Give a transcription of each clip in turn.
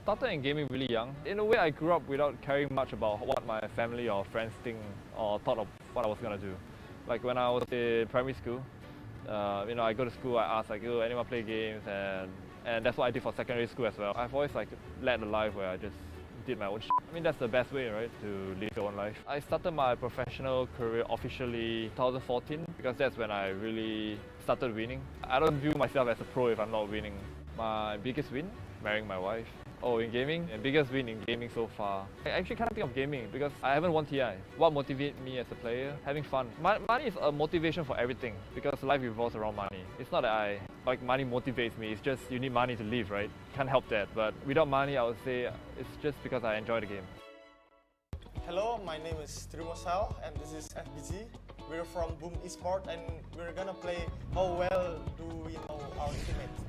started in gaming really young. In a way, I grew up without caring much about what my family or friends think or thought of what I was gonna do. Like when I was in primary school, I go to school, I ask like, oh, anyone play games, and that's what I did for secondary school as well. I've always like led a life where I just did my own shit. I mean, that's the best way, right, to live your own life. I started my professional career officially 2014 because that's when I really started winning. I don't view myself as a pro if I'm not winning. My biggest win, marrying my wife. Oh, in gaming? The biggest win in gaming so far. I actually can't think of gaming because I haven't won TI. What motivates me as a player? Having fun. Money is a motivation for everything because life revolves around money. It's not that money motivates me, it's just you need money to live, right? Can't help that. But without money, I would say it's just because I enjoy the game. Hello, my name is Trimosal and this is FBG. We're from Boom Esports and we're gonna play how well do we know our teammates.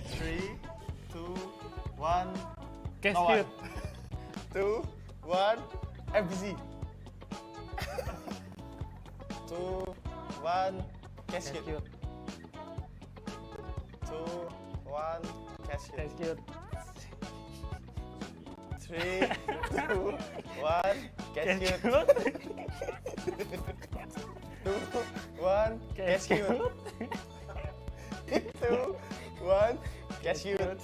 3, 2, 1. Guess no, cute. 2, 1. FBG. 2, 1. Guess cute. 2, 1. Guess Guess cute. 3, 2, 1. Guess cute. 2, 1. Guess cute. 2, 1. Guess cute.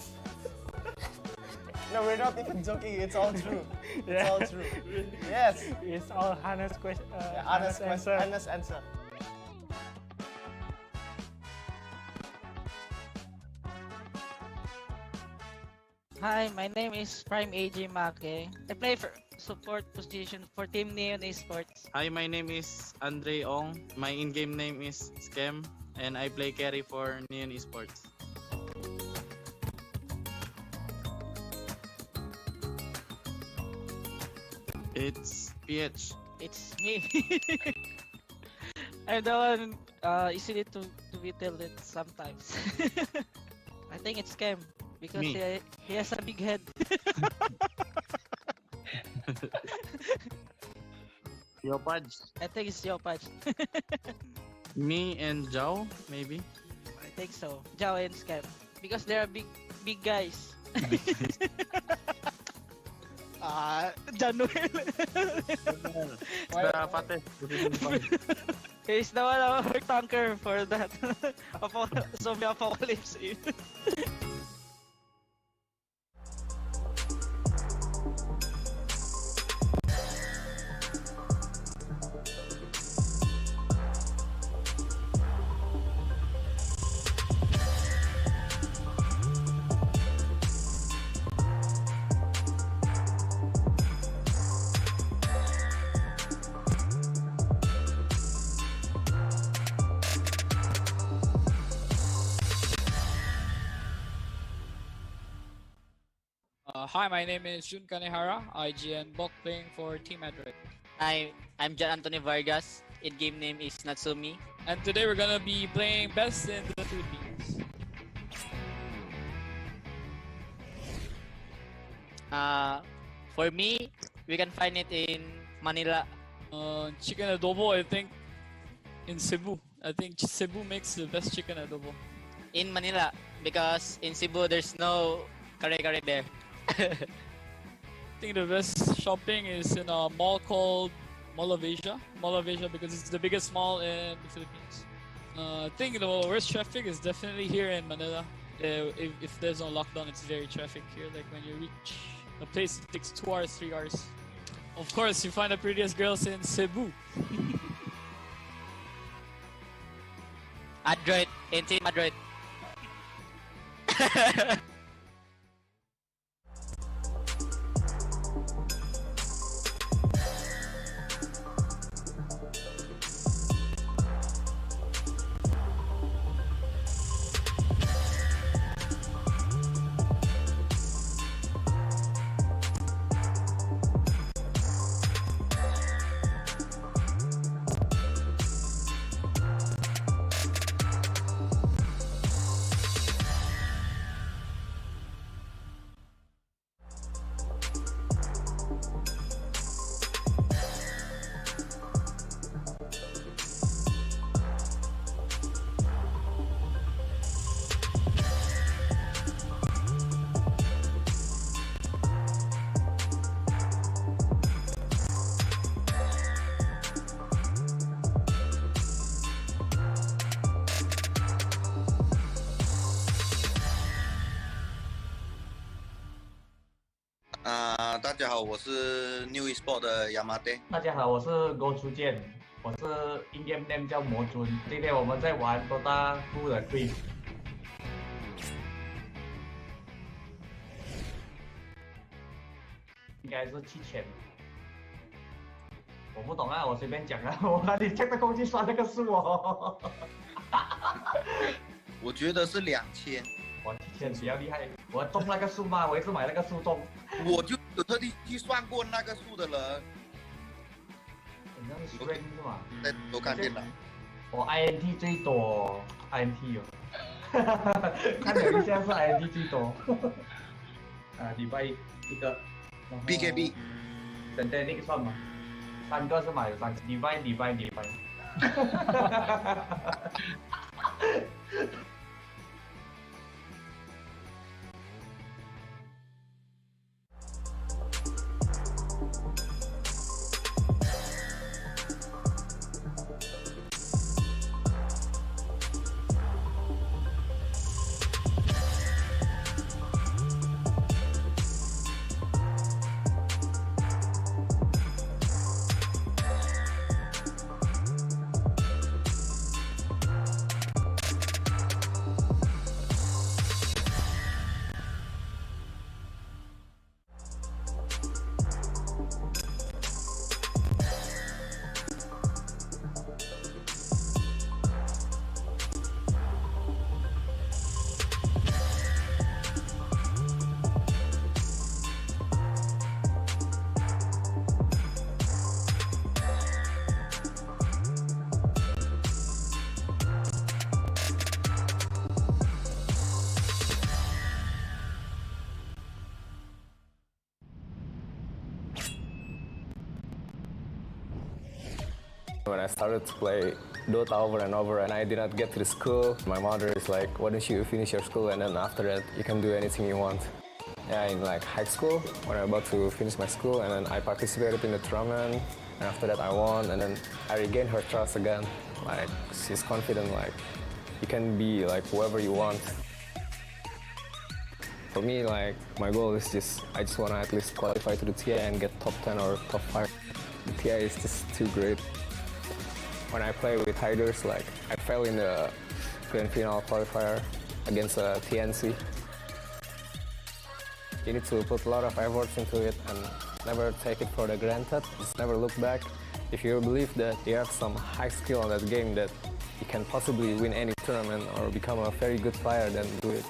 No, we're not even joking. It's all true. It's all true. Yes. It's all honest question. Honest answer. Honest answer. Hi, my name is Prime AJ Make. I play for support position for Team Neon Esports. Hi, my name is Andre Ong. My in-game name is Scam, and I play carry for Neon Esports. It's PH. It's me. I'm the one easily to be tilted sometimes. I think it's Cam because he has a big head. Yopaj. I think it's Yopaj. Me and Zhao, maybe. I think so. Jao and Scam because they're big guys. Januel. He's the one our tanker for that zombie apocalypse. Hi, my name is Jun Kanehara, IGN Bok playing for Team Android. Hi, I'm John Anthony Vargas. In-game name is Natsumi. And today we're gonna be playing Best in the Philippines. For me, we can find it in Manila. Chicken adobo, I think, in Cebu. I think Cebu makes the best chicken adobo. In Manila, because in Cebu there's no kare-kare there. I think the best shopping is in a mall called Mall of Asia. Mall of Asia because it's the biggest mall in the Philippines. I think the worst traffic is definitely here in Manila. If there's no lockdown, it's very traffic here. Like when you reach a place, it takes 2 hours, 3 hours. Of course, you find the prettiest girls in Cebu. Android, in Team Android. 大家好，我是 New ESPORT 的 Yamate。大家好，我是郭初健，我是 in-game name 叫魔尊。今天我们在玩 Dota 2的 Quiz。应该是7000。我不懂啊，我随便讲啊，我哪里check的空去算那个数哦。我觉得是2000。我7000比较厉害，我中那个数嘛，我一直买那个数中。我就有特地去算过那个数的人。你那是 string 是吗？在都看电脑。我 INT 最多 ，INT 哦。看了一下是 INT 最多。礼拜一个。BKB。等那个算吗？3个是买了3个，礼拜。When I started to play Dota over and over and I did not get to the school, my mother is like, why don't you finish your school and then after that you can do anything you want. Yeah, in like high school, when I'm about to finish my school, and then I participated in the tournament, and after that I won, and then I regained her trust again. Like, she's confident, like, you can be like whoever you want. For me, like, my goal is I just want to at least qualify to the TI and get top 10 or top 5. The TI is just too great. When I play with Tigers, like, I fell in the grand final qualifier against TNC. You need to put a lot of efforts into it and never take it for granted. Just never look back. If you believe that you have some high skill on that game that you can possibly win any tournament or become a very good player, then do it.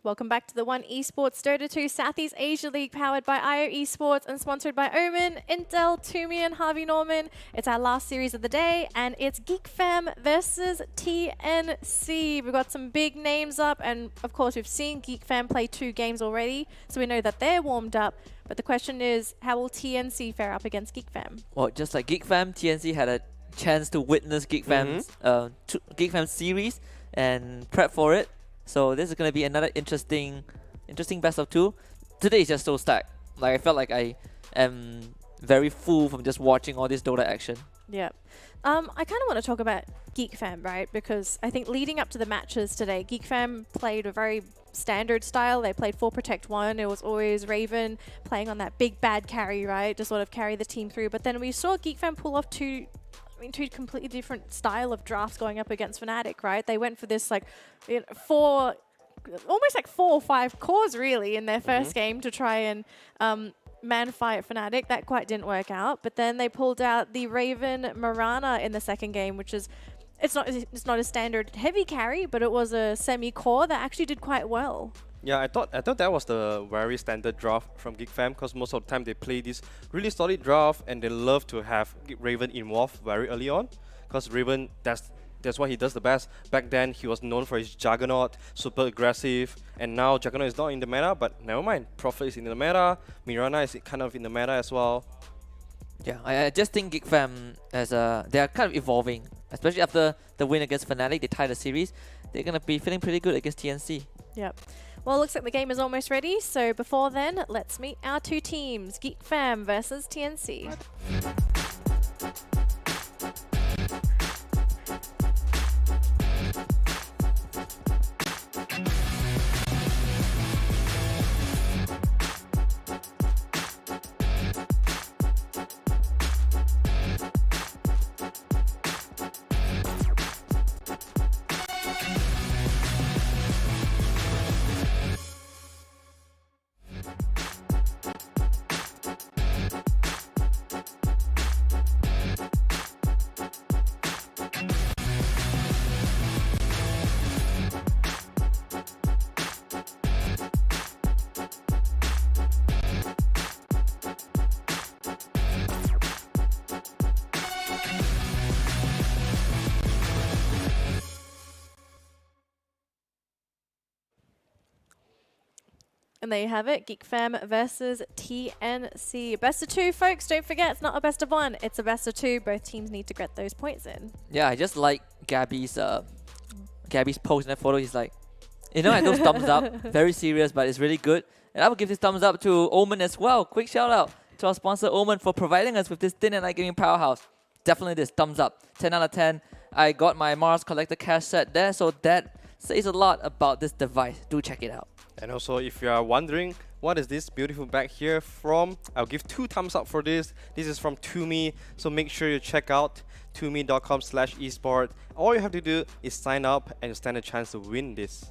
Welcome back to the One Esports Dota 2 Southeast Asia League, powered by IO Esports and sponsored by Omen, Intel, Toomey and Harvey Norman. It's our last series of the day, and it's GeekFam versus TNC. We've got some big names up, and of course we've seen GeekFam play 2 games already, so we know that they're warmed up. But the question is, how will TNC fare up against GeekFam? Well, just like GeekFam, TNC had a chance to witness GeekFam's GeekFam series and prep for it. So this is going to be another interesting best of 2. Today is just so stacked. Like, I felt like I am very full from just watching all this Dota action. Yeah. I kind of want to talk about GeekFam, right? Because I think leading up to the matches today, GeekFam played a very standard style. They played 4 Protect 1. It was always Raven playing on that big bad carry, right? To sort of carry the team through. But then we saw GeekFam pull off two completely different style of drafts going up against Fnatic, right? They went for this like almost like 4 or 5 cores really in their first game to try and man fight Fnatic. That quite didn't work out. But then they pulled out the Raven Mirana in the second game, which is it's not a standard heavy carry, but it was a semi-core that actually did quite well. Yeah, I thought that was the very standard draft from GeekFam, because most of the time they play this really solid draft and they love to have Raven involved very early on, because Raven, that's what he does the best. Back then he was known for his Juggernaut, super aggressive, and now Juggernaut is not in the meta, but never mind. Prophet is in the meta, Mirana is kind of in the meta as well. Yeah, I just think GeekFam they are kind of evolving, especially after the win against Fnatic. They tied the series. They're gonna be feeling pretty good against TNC. Yep. Well, it looks like the game is almost ready. So before then, let's meet our 2 teams, GeekFam versus TNC. And there you have it, GeekFam versus TNC. Best of 2, folks. Don't forget, it's not a best of 1. It's a best of 2. Both teams need to get those points in. Yeah, I just like Gabby's post in that photo. He's like, you know, those thumbs up. Very serious, but it's really good. And I will give this thumbs up to Omen as well. Quick shout out to our sponsor Omen for providing us with this thin and light gaming powerhouse. Definitely this, thumbs up. 10 out of 10. I got my Mars Collector cash set there, so that says a lot about this device. Do check it out. And also, if you are wondering, what is this beautiful bag here from? I'll give 2 thumbs up for this. This is from Toomey, so make sure you check out toomey.com/esport. All you have to do is sign up and you stand a chance to win this.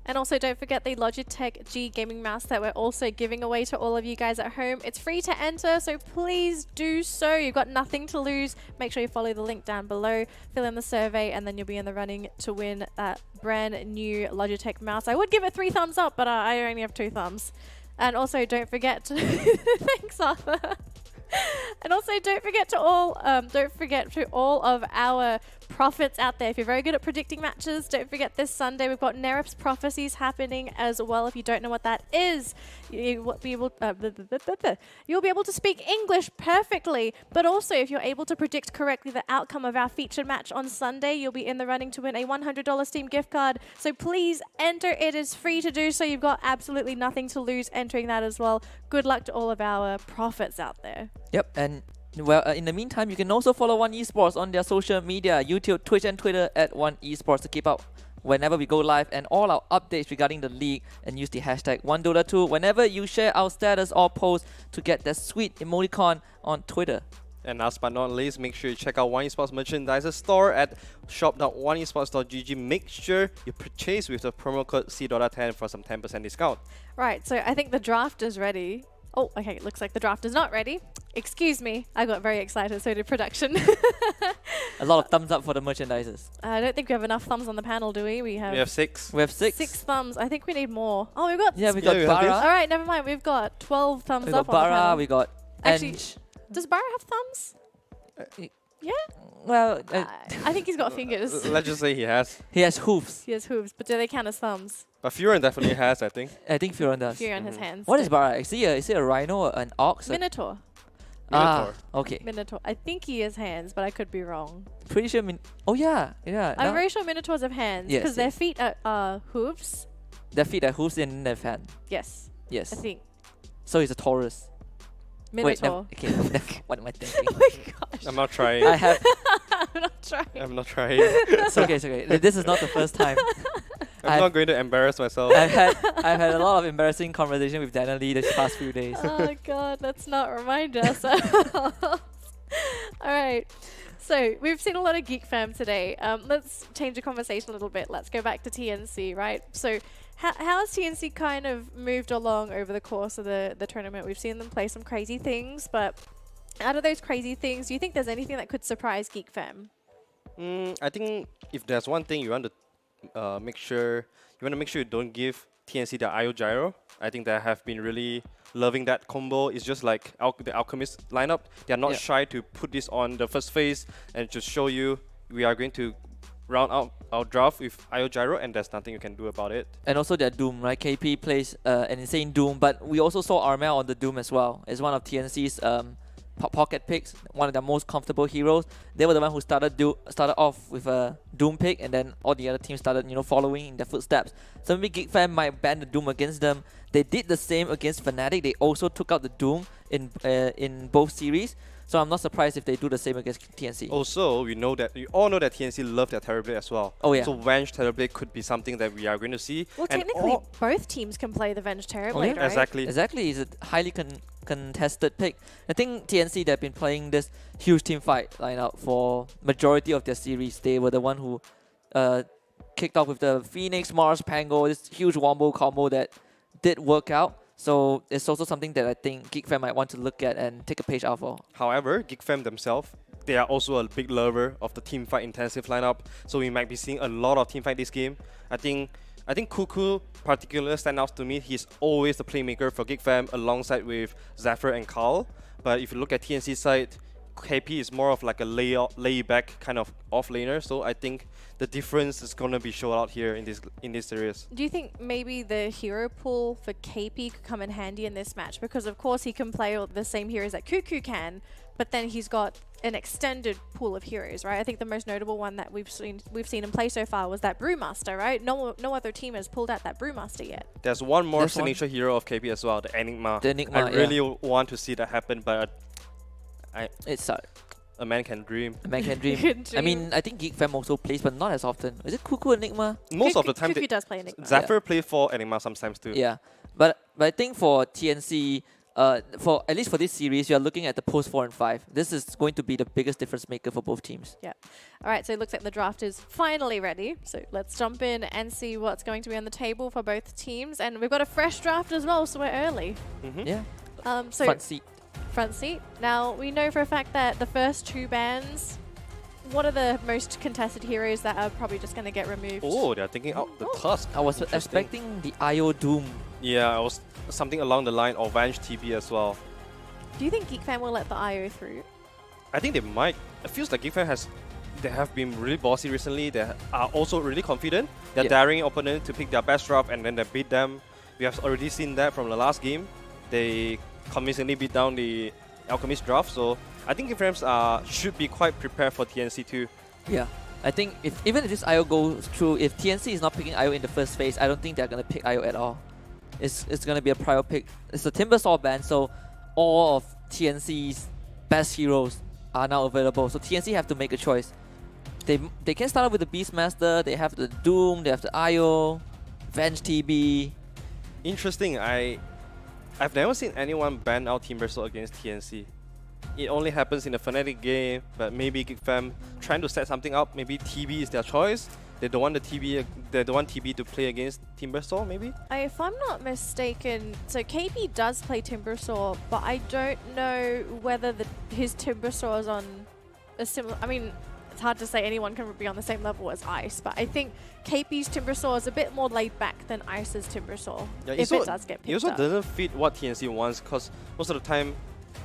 And also don't forget the Logitech G gaming mouse that we're also giving away to all of you guys at home. It's free to enter, so please do so. You've got nothing to lose. Make sure you follow the link down below, fill in the survey, and then you'll be in the running to win that brand new Logitech mouse. I would give it 3 thumbs up, but I only have 2 thumbs. And also don't forget to thanks, Arthur. And also don't forget to all of our profits out there. If you're very good at predicting matches, don't forget this Sunday we've got Nerif's Prophecies happening as well. If you don't know what that is, you'll be able to speak English perfectly. But also, if you're able to predict correctly the outcome of our featured match on Sunday, you'll be in the running to win a $100 Steam gift card. So please enter. It is free to do so. You've got absolutely nothing to lose entering that as well. Good luck to all of our profits out there. Yep, and well, in the meantime, you can also follow One Esports on their social media, YouTube, Twitch, and Twitter at One Esports to keep up whenever we go live and all our updates regarding the league, and use the hashtag OneDota2 whenever you share our status or post to get that sweet emoticon on Twitter. And last but not least, make sure you check out One Esports Merchandise store at shop.oneesports.gg. Make sure you purchase with the promo code C10 for some 10% discount. Right, so I think the draft is ready. Oh, okay, it looks like the draft is not ready. Excuse me, I got very excited, so did production. A lot of thumbs up for the merchandisers. I don't think we have enough thumbs on the panel, do we? We have 6. We have 6. 6 thumbs. I think we need more. Oh, we've got... Yeah, we got Bara. All right, never mind. We've got 12 thumbs We up got on the Bara, panel. we got Actually, Ench. does Bara have thumbs? Yeah? Well, I think he's got fingers. Let's just say he has. he has hoofs. He has hooves, but do they count as thumbs? But Furon definitely has, I think. I think Furon does. Furon has hands. What is Bara? Is he a rhino or an ox? Minotaur. Ah, okay. Minotaur. I think he has hands, but I could be wrong. Pretty sure. Oh yeah, yeah. I'm no. very sure Minotaurs have hands Yes, because their yes. feet are hooves. Their feet are hoofs and their fan. Yes. Yes. I think. So he's a Taurus. Minotaur. Wait, okay. What am I thinking? Oh my gosh. I'm not trying. I have. I'm not trying. I'm not trying. It's okay. It's okay. This is not the first time. I'm not going to embarrass myself. I've had a lot of embarrassing conversation with Daniel Lee this past few days. Oh god, let's not remind us. Alright. So we've seen a lot of GeekFam today. Let's change the conversation a little bit. Let's go back to TNC, right? So how has TNC kind of moved along over the course of the tournament? We've seen them play some crazy things, but out of those crazy things, do you think there's anything that could surprise GeekFam? I think if there's one thing you want to make sure you don't give TNC the IO gyro. I think they have been really loving that combo. It's just like the Alchemist lineup. They are not shy to put this on the first phase and just show you we are going to round out our draft with IO gyro, and there's nothing you can do about it. And also their Doom, right? KP plays an insane Doom, but we also saw Armel on the Doom as well. It's one of TNC's pocket picks, one of their most comfortable heroes. They were the one who started off with a Doom pick, and then all the other teams started, following in their footsteps. So maybe GeekFam might ban the Doom against them. They did the same against Fnatic. They also took out the Doom in both series. So I'm not surprised if they do the same against TNC. Also, we all know that TNC love their Terrorblade as well. Oh yeah. So Venge Terrorblade could be something that we are going to see. Well, and technically, both teams can play the Venge Terrorblade, right? Exactly. Exactly. It's a highly contested pick. I think TNC, they've been playing this huge team fight lineup for majority of their series. They were the one who kicked off with the Phoenix, Mars, Pango, this huge wombo combo that did work out. So it's also something that I think GeekFam might want to look at and take a page out for. However, GeekFam themselves, they are also a big lover of the team fight intensive lineup. So we might be seeing a lot of team fight this game. I think Cuckoo particularly stands out to me. He's always the playmaker for GeekFam alongside with Zephyr and Carl. But if you look at TNC side, KP is more of like a lay-back kind of off-laner. So I think the difference is going to be shown out here in this series. Do you think maybe the hero pool for KP could come in handy in this match? Because of course he can play all the same heroes that Cuckoo can, but then he's got an extended pool of heroes, right? I think the most notable one that we've seen him play so far was that Brewmaster, right? No other team has pulled out that Brewmaster yet. There's one more signature hero of KP as well, the Enigma. The Enigma, I really want to see that happen, but it's a man can dream. A man can dream. I mean, I think GeekFam also plays, but not as often. Is it Cuckoo Enigma? Most of the time, Cuckoo does play Enigma. Zephyr plays for Enigma sometimes too. Yeah, but I think for TNC, for at least for this series, you are looking at the post 4 and 5. This is going to be the biggest difference maker for both teams. Yeah. All right, so it looks like the draft is finally ready. So let's jump in and see what's going to be on the table for both teams. And we've got a fresh draft as well, so we're early. Yeah. So front seat. Front seat. Now, we know for a fact that the first 2 bans, what are the most contested heroes that are probably just going to get removed? Oh, they're thinking out the Tusk. I was expecting the IO Doom. Yeah, I was something along the line of Venge TB as well. Do you think GeekFam will let the IO through? I think they might. It feels like GeekFam they have been really bossy recently. They are also really confident. They're daring opponent to pick their best draft and then they beat them. We have already seen that from the last game. They convincingly beat down the Alchemist draft. So I think GeekFam should be quite prepared for TNC too. Yeah. I think even if this IO goes through, if TNC is not picking IO in the first phase, I don't think they're going to pick IO at all. It's going to be a prior pick. It's a Timbersaw ban, so all of TNC's best heroes are now available. So TNC have to make a choice. They can start off with the Beastmaster, they have the Doom, they have the IO, Venge TB. Interesting, I've never seen anyone ban out Timbersaw against TNC. It only happens in the Fnatic game, but maybe GeekFam trying to set something up, maybe TB is their choice. They don't want the TB. They don't want TB to play against Timbersaw, maybe. If I'm not mistaken, so KP does play Timbersaw, but I don't know whether his Timbersaw is on a similar. I mean, it's hard to say anyone can be on the same level as Ice, but I think KP's Timbersaw is a bit more laid back than Ice's Timbersaw. Yeah, if it does get picked it also up. doesn't fit what TNC wants, because most of the time,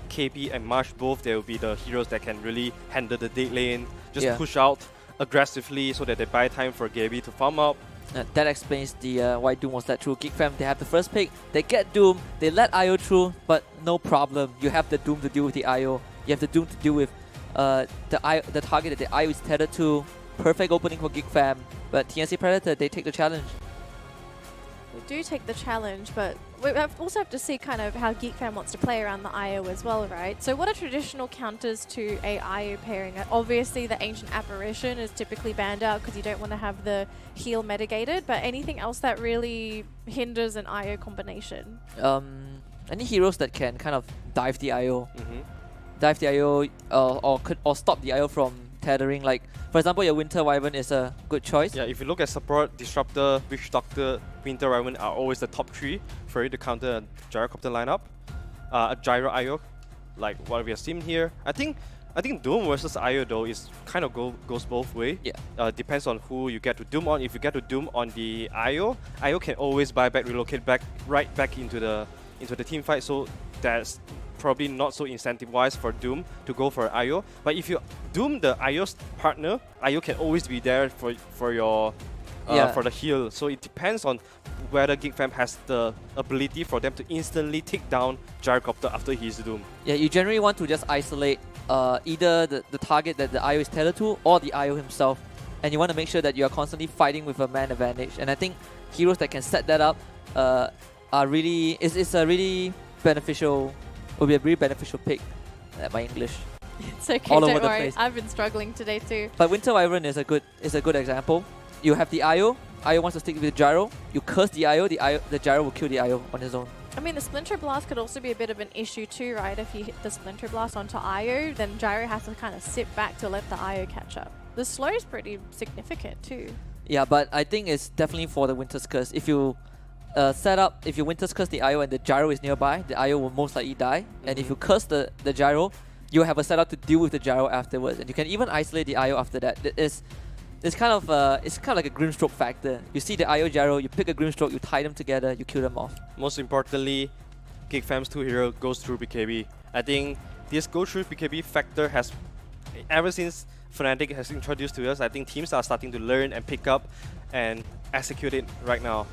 KP and Marsh both, they will be the heroes that can really handle the dead lane, just push out aggressively so that they buy time for Gabby to farm up. That explains the why Doom was let through. GeekFam, they have the first pick, they get Doom, they let IO through, but no problem. You have the Doom to deal with the IO. You have the Doom to deal with the target that the IO is tethered to. Perfect opening for GeekFam, but TNC Predator, they take the challenge. We do take the challenge, but we also have to see kind of how GeekFam wants to play around the IO as well, right? So what are traditional counters to a IO pairing? Obviously, the Ancient Apparition is typically banned out because you don't want to have the heal mitigated, but anything else that really hinders an IO combination? Any heroes that can kind of dive the IO. Dive the IO or stop the IO from tethering. Like, for example, your Winter Wyvern is a good choice. Yeah, if you look at support, Disruptor, Witch Doctor, Winter Wyvern are always the top 3 for you to counter a Gyrocopter lineup. A Gyro IO, like what we have seen here. I think Doom versus IO though is kind of goes both way. Yeah. Depends on who you get to Doom on. If you get to Doom on the IO can always buy back, relocate back right back into the team fight. So that's probably not so incentive-wise for Doom to go for IO. But if you Doom the IO's partner, IO can always be there for your for the heal. So it depends on whether GeekFam has the ability for them to instantly take down Gyrocopter after he's Doom. Yeah, you generally want to just isolate either the target that the IO is tethered to or the IO himself. And you want to make sure that you are constantly fighting with a man advantage. And I think heroes that can set that up are really it's a really beneficial. Will be a really beneficial pick. My English. It's okay, all over don't the worry. place. I've been struggling today too. But Winter Wyvern is a good example. You have the IO. IO wants to stick with the Gyro. You curse the IO. The Gyro will kill the IO on his own. I mean, the Splinter Blast could also be a bit of an issue too, right? If you hit the Splinter Blast onto IO, then Gyro has to kind of sit back to let the IO catch up. The slow is pretty significant too. Yeah, but I think it's definitely for the Winter's Curse. If you if you Winter's Curse the IO and the Gyro is nearby, the IO will most likely die. And if you curse the Gyro, you have a setup to deal with the Gyro afterwards. And you can even isolate the IO after that. It's kind of like a Grimstroke factor. You see the IO Gyro, you pick a Grimstroke, you tie them together, you kill them off. Most importantly, GeekFam's 2 hero goes through BKB. I think this go through BKB factor has, ever since Fnatic has introduced to us, I think teams are starting to learn and pick up and execute it right now.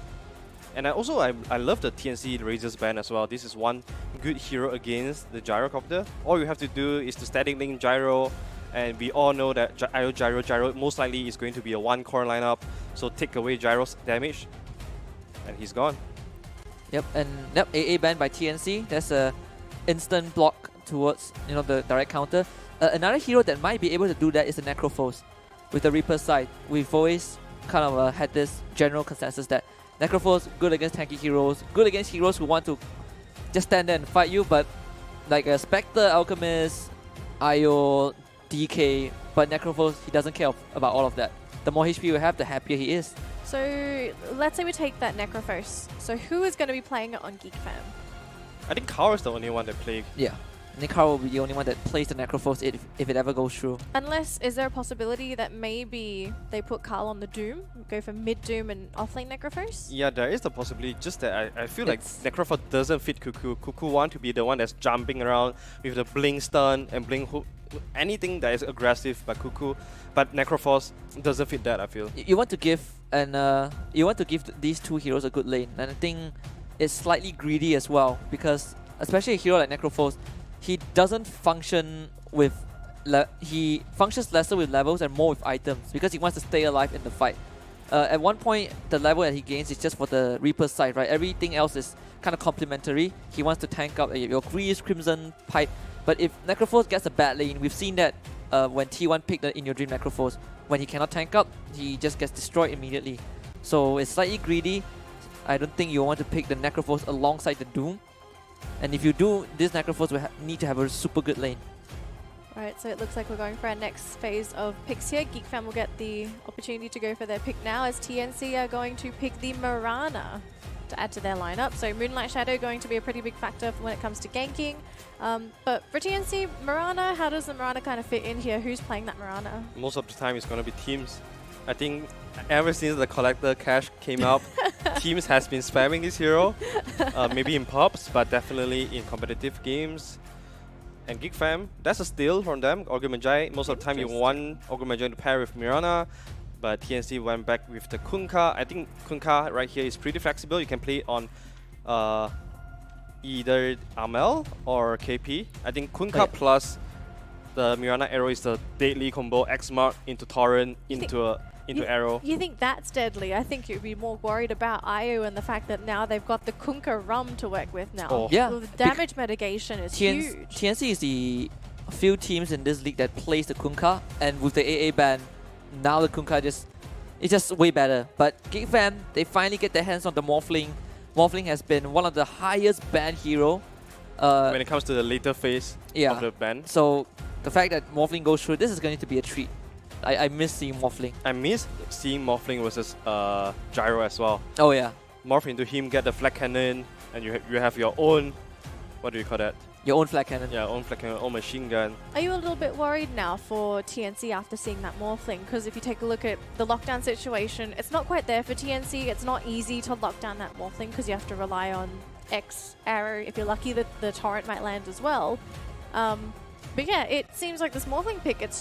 And I love the TNC Razor's ban as well. This is one good hero against the Gyrocopter. All you have to do is to static link Gyro, and we all know that Gyro most likely is going to be a 1-core lineup, so take away Gyro's damage, and he's gone. Yep, and AA banned by TNC. That's a instant block towards the direct counter. Another hero that might be able to do that is the Necrophos with the Reaper side. We've always kind of had this general consensus that Necrophos good against tanky heroes, good against heroes who want to just stand there and fight you, but like a Spectre, Alchemist, IO, DK, but Necrophos, he doesn't care about all of that. The more HP you have, the happier he is. So let's say we take that Necrophos. So who is going to be playing it on GeekFam? I think Carl is the only one that played. Yeah. Nikar will be the only one that plays the Necrophos if it ever goes through. Unless, is there a possibility that maybe they put Carl on the Doom, go for mid-Doom and offlane Necrophos? Yeah, there is the possibility, just that I feel like Necrophos doesn't fit Cuckoo. Cuckoo want to be the one that's jumping around with the Blink Stun and Blink Hook, anything that is aggressive by Cuckoo, but Necrophos doesn't fit that, I feel. You want to give these two heroes a good lane, and I think it's slightly greedy as well, because especially a hero like Necrophos, he doesn't function with he functions lesser with levels and more with items because he wants to stay alive in the fight. At one point, the level that he gains is just for the Reaper's side, right? Everything else is kind of complementary. He wants to tank up your Grease, Crimson, Pipe. But if Necrophos gets a bad lane, we've seen that when T1 picked the In Your Dream Necrophos, when he cannot tank up, he just gets destroyed immediately. So it's slightly greedy. I don't think you want to pick the Necrophos alongside the Doom. And if you do, this Necrophos will need to have a super good lane. Right, so it looks like we're going for our next phase of picks here. GeekFam will get the opportunity to go for their pick now as TNC are going to pick the Mirana to add to their lineup. So Moonlight Shadow going to be a pretty big factor when it comes to ganking. But for TNC, Mirana, how does the Mirana kind of fit in here? Who's playing that Mirana? Most of the time it's going to be teams. I think ever since the collector cash came out, teams has been spamming this hero. Maybe in pops, but definitely in competitive games. And GeekFam, that's a steal from them. Ogre Magi, most of the time you want Ogre Magi to pair with Mirana, but TNC went back with the Kunkka. I think Kunkka right here is pretty flexible. You can play it on either Amel or KP. I think Kunkka plus the Mirana arrow is the deadly combo. X Mark into Torrent into arrow. You think that's deadly? I think you'd be more worried about IO and the fact that now they've got the Kunkka Rum to work with now. Oh. Yeah. The damage mitigation is huge. TNC is the few teams in this league that plays the Kunkka, and with the AA ban, now the Kunkka it's just way better. But GeekFam, they finally get their hands on the Morphling. Morphling has been one of the highest banned hero. When it comes to the later phase of the ban. So the fact that Morphling goes through, this is going to be a treat. I miss seeing Morphling. I miss seeing Morphling versus Gyro as well. Oh yeah. Morph into him, get the flag cannon, and you have your own, what do you call that? Your own flag cannon. Yeah, own flag cannon, own machine gun. Are you a little bit worried now for TNC after seeing that Morphling? Because if you take a look at the lockdown situation, it's not quite there for TNC. It's not easy to lock down that Morphling because you have to rely on X arrow. If you're lucky, the torrent might land as well. But yeah, it seems like this Morphling pick, it's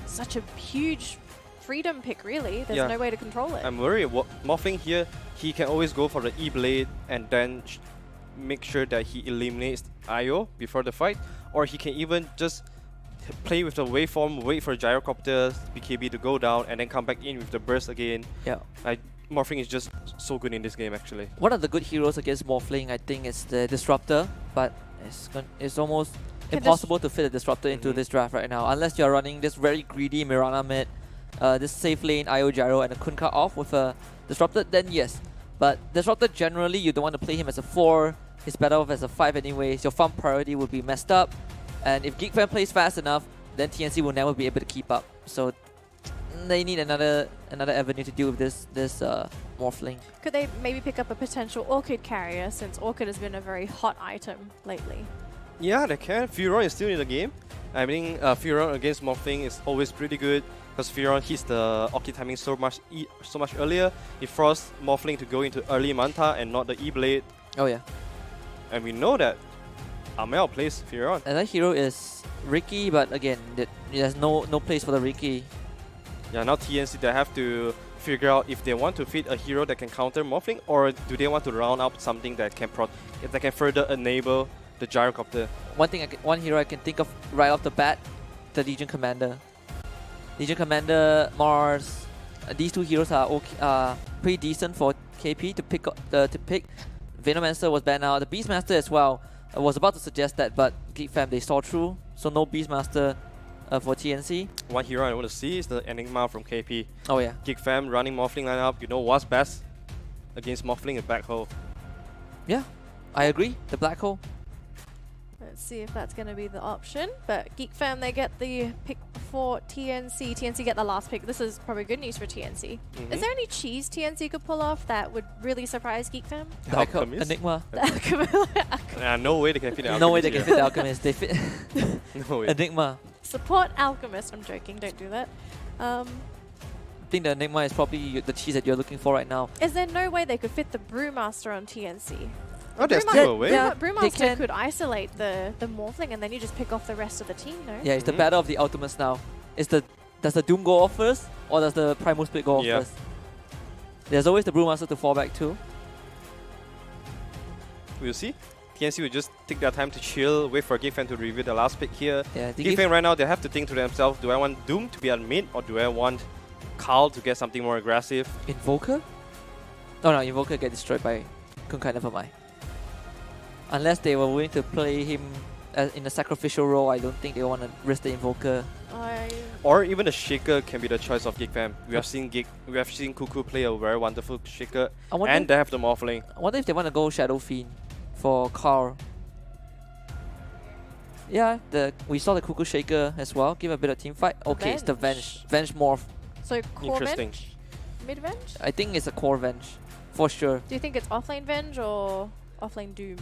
such a huge freedom pick, really. There's no way to control it. I'm worried. Morphling here, he can always go for the E-Blade and then make sure that he eliminates IO before the fight. Or he can even just play with the waveform, wait for Gyrocopter, BKB to go down, and then come back in with the burst again. Yeah. Morphling is just so good in this game, actually. One of the good heroes against Morphling, I think, is the Disruptor, but it's almost impossible to fit a Disruptor into this draft right now, unless you're running this very greedy Mirana mid, this safe lane, IO Gyro, and a Kunkka off with a Disruptor, then yes. But Disruptor, generally, you don't want to play him as a 4, he's better off as a 5 anyways, your farm priority will be messed up, and if GeekFam plays fast enough, then TNC will never be able to keep up. So they need another avenue to deal with this Morphling. Could they maybe pick up a potential Orchid carrier, since Orchid has been a very hot item lately? Yeah, they can. Furon is still in the game. I mean, Furon against Morphling is always pretty good because Furon hits the Orchid timing so much earlier. It forced Morphling to go into early Manta and not the E-Blade. Oh yeah. And we know that Amel plays Furon. Another hero is Ricky, but again, there's no place for the Ricky. Yeah, now TNC, they have to figure out if they want to fit a hero that can counter Morphling, or do they want to round up something that can further enable the Gyrocopter. One hero I can think of right off the bat, the Legion Commander. Legion Commander, Mars. These two heroes are pretty decent for KP to pick. Venomancer was banned out. The Beastmaster as well. I was about to suggest that, but GeekFam, they saw through. So no Beastmaster for TNC. One hero I want to see is the Enigma from KP. Oh yeah. GeekFam running Morphling lineup. You know what's best against Morphling is Black Hole. Yeah, I agree. The Black Hole. Let's see if that's going to be the option. But GeekFam, they get the pick for TNC. TNC get the last pick. This is probably good news for TNC. Is there any cheese TNC could pull off that would really surprise GeekFam? Alchemist? Enigma. No way they can fit the Alchemist. No way they can fit the Alchemist. They fit no way. Enigma. Support Alchemist. I'm joking. Don't do that. I think the Enigma is probably the cheese that you're looking for right now. Is there no way they could fit the Brewmaster on TNC? Oh, there's still a way. Yeah, Brewmaster could isolate the Morphling and then you just pick off the rest of the team, no? Yeah, it's the battle of the Ultimates now. Does the Doom go off first, or does the Primal Split go off first? There's always the Brewmaster to fall back to. We'll see. TNC will just take their time to chill, wait for GeekFam to reveal the last pick here. Yeah, GeekFam right now, they have to think to themselves, do I want Doom to be at mid, or do I want Carl to get something more aggressive? Invoker? Oh no, Invoker get destroyed by Kunkka, never mind. Unless they were willing to play him in a sacrificial role, I don't think they want to risk the Invoker. Or even the Shaker can be the choice of GeekFam. We have seen Cuckoo play a very wonderful Shaker, and they have the Morphling. I wonder if they want to go Shadow Fiend for Carl. Yeah, we saw the Cuckoo Shaker as well. Give a bit of team fight. Okay, it's the Venge. Venge morph. So core Interesting. Venge? Mid Venge? I think it's a core Venge. For sure. Do you think it's offlane Venge or offlane Doom?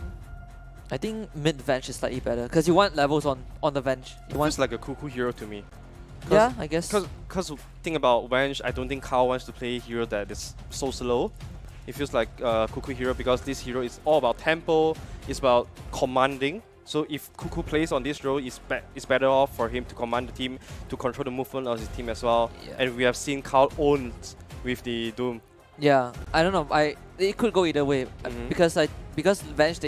I think mid Venge is slightly better. Because you want levels on the Venge. It feels like a Cuckoo hero to me. Yeah, I guess. Because think about Venge, I don't think Carl wants to play a hero that is so slow. It feels like Cuckoo hero because this hero is all about tempo, it's about commanding. So if Cuckoo plays on this role, it's better off for him to command the team, to control the movement of his team as well. Yeah. And we have seen Carl own with the Doom. Yeah, I don't know. It could go either way because Venge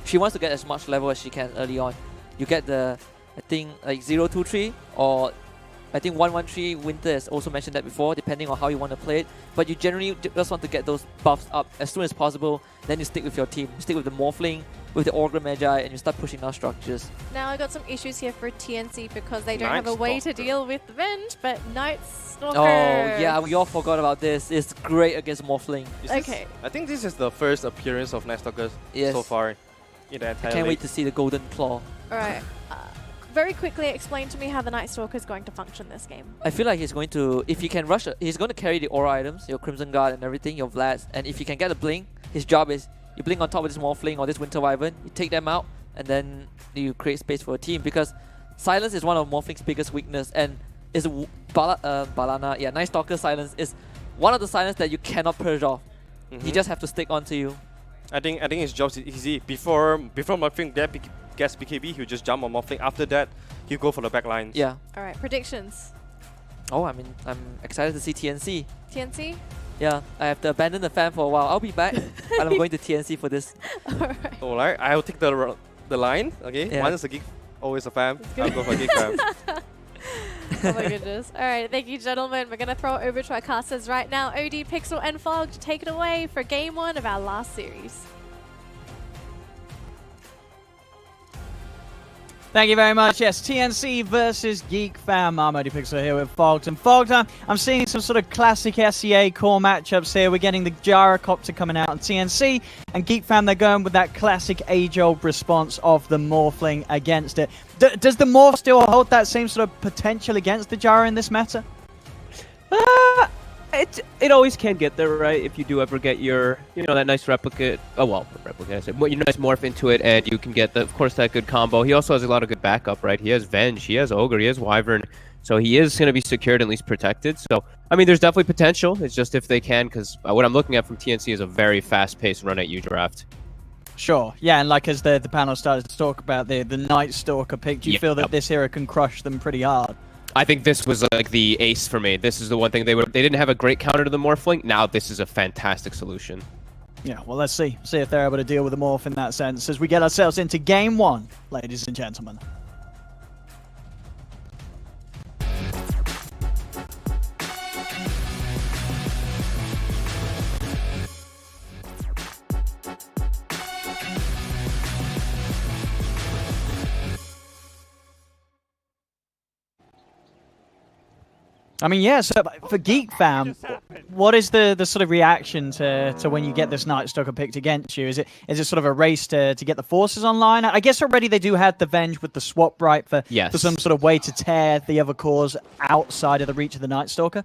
she wants to get as much level as she can early on. You get the I think like 0-2-3 or I think 1-1-3 Winter has also mentioned that before, depending on how you want to play it. But you generally just want to get those buffs up as soon as possible. Then you stick with your team. You stick with the Morphling, with the Ogre Magi, and you start pushing out structures. Now I got some issues here for TNC because they don't have a Night way to Stalker. deal with the Venge, but Night Stalker. Oh yeah, we all forgot about this. It's great against Morphling. Okay. I think this is the first appearance of Night Stalker Yes. so far in the entire I can't wait league. to see the Golden Claw. Alright. Very quickly explain to me how the Night Stalker is going to function this game. I feel like he's going to, if he can rush, he's going to carry the aura items, your Crimson Guard and everything, your Vlads, and if he can get a blink, his job is you blink on top of this Morphling or this Winter Wyvern, you take them out, and then you create space for a team because silence is one of Morphling's biggest weakness, and is Balana, yeah, Night Stalker silence is one of the silence that you cannot purge off. He just have to stick onto you. I think his job is easy. Before Morphling gets BKB, he'll just jump on Morphling. After that, he'll go for the back lines. Yeah. Alright, predictions. Oh, I mean, I'm excited to see TNC. TNC? Yeah, I have to abandon the fan for a while. I'll be back, but I'm going to TNC for this. Alright, I'll take the line. Okay, Yeah. one is a geek, always a fam. I'll go for GeekFam. Oh my goodness. Alright, thank you gentlemen. We're going to throw it over to our casters right now. OD, Pixel and Fog to take it away for game 1 of our last series. Thank you very much. Yes, TNC versus GeekFam. I'm OD Pixel here with Fogged. And Fogged, I'm seeing some sort of classic SEA core matchups here. We're getting the Gyrocopter coming out on TNC. And GeekFam, they're going with that classic age-old response of the Morphling against it. Does the Morph still hold that same sort of potential against the Gyro in this meta? It always can get there, right? If you do ever get your, that nice replicate. Oh well, replicate. I said, well, nice morph into it, and you can get of course, that good combo. He also has a lot of good backup, right? He has Venge, he has Ogre, he has Wyvern, so he is going to be secured, at least protected. So I mean, there's definitely potential. It's just if they can, because what I'm looking at from TNC is a very fast-paced run at U draft. Sure, yeah, and like as the panel started to talk about the Night Stalker pick, do you feel that this hero can crush them pretty hard? I think this was like the ace for me. This is the one thing they didn't have a great counter to the Morphling. Now this is a fantastic solution. Yeah, well, let's see if they're able to deal with the Morph in that sense as we get ourselves into game 1, ladies and gentlemen. I mean, yeah, so for GeekFam, what is the sort of reaction to when you get this Night Stalker picked against you? Is it sort of a race to get the forces online? I guess already they do have the Venge with the swap, right, for some sort of way to tear the other cores outside of the reach of the Night Stalker?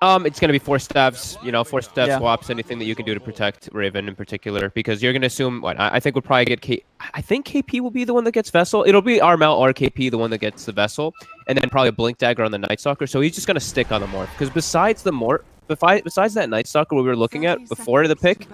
It's going to be force stabs, force stab swaps, anything that you can do to protect Raven in particular, because you're going to assume, I think we'll probably get I think KP will be the one that gets Vessel. It'll be Armel or KP, the one that gets the Vessel, and then probably a Blink Dagger on the Night Stalker, so he's just going to stick on the Morph, because besides that Night Stalker we were looking at before the pick,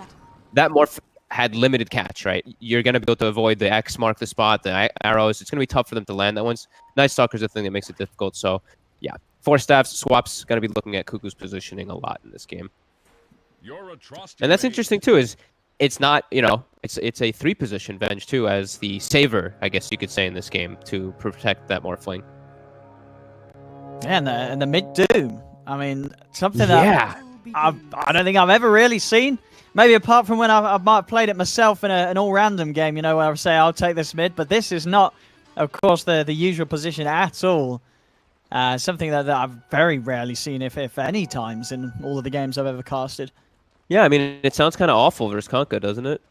that Morph had limited catch, right? You're going to be able to avoid the X mark the spot, the arrows. It's going to be tough for them to land that one. Night Stalker's the thing that makes it difficult, so yeah. Force staffs, swaps, going to be looking at Cuckoo's positioning a lot in this game. And that's interesting too, is it's not, it's a 3-position Venge too, as the saver, I guess you could say, in this game to protect that Morphling. Yeah, and the mid Doom. I mean, something that I don't think I've ever really seen. Maybe apart from when I might have played it myself in an all-random game, where I say I'll take this mid, but this is not, of course, the usual position at all. Something that I've very rarely seen, if any times, in all of the games I've ever casted. Yeah, I mean, it sounds kind of awful versus Kunkka, doesn't it?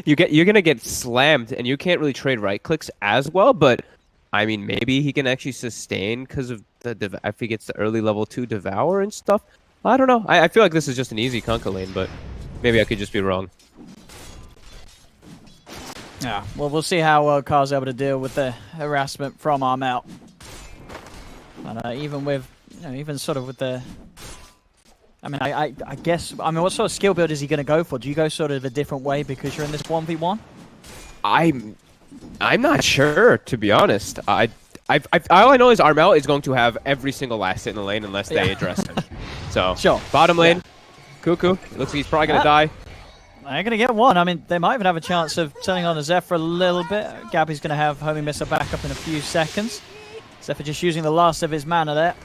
You're gonna get slammed, and you can't really trade right clicks as well. But I mean, maybe he can actually sustain because of I think it's the early level 2 Devour and stuff. I don't know. I feel like this is just an easy Kunkka lane, but maybe I could just be wrong. Yeah, well, we'll see how well Carl's able to deal with the harassment from Armel. And even with, even sort of with the... I mean, I guess... I mean, what sort of skill build is he going to go for? Do you go sort of a different way because you're in this 1v1? I'm not sure, to be honest. All I know is Armel is going to have every single last hit in the lane unless they address him. So, sure. Bottom lane, Cuckoo. Looks like he's probably going to die. They're going to get one. I mean, they might even have a chance of turning on a Zephyr a little bit. Gabby's going to have Homie Missile back up in a few seconds. Zephyr just using the last of his mana there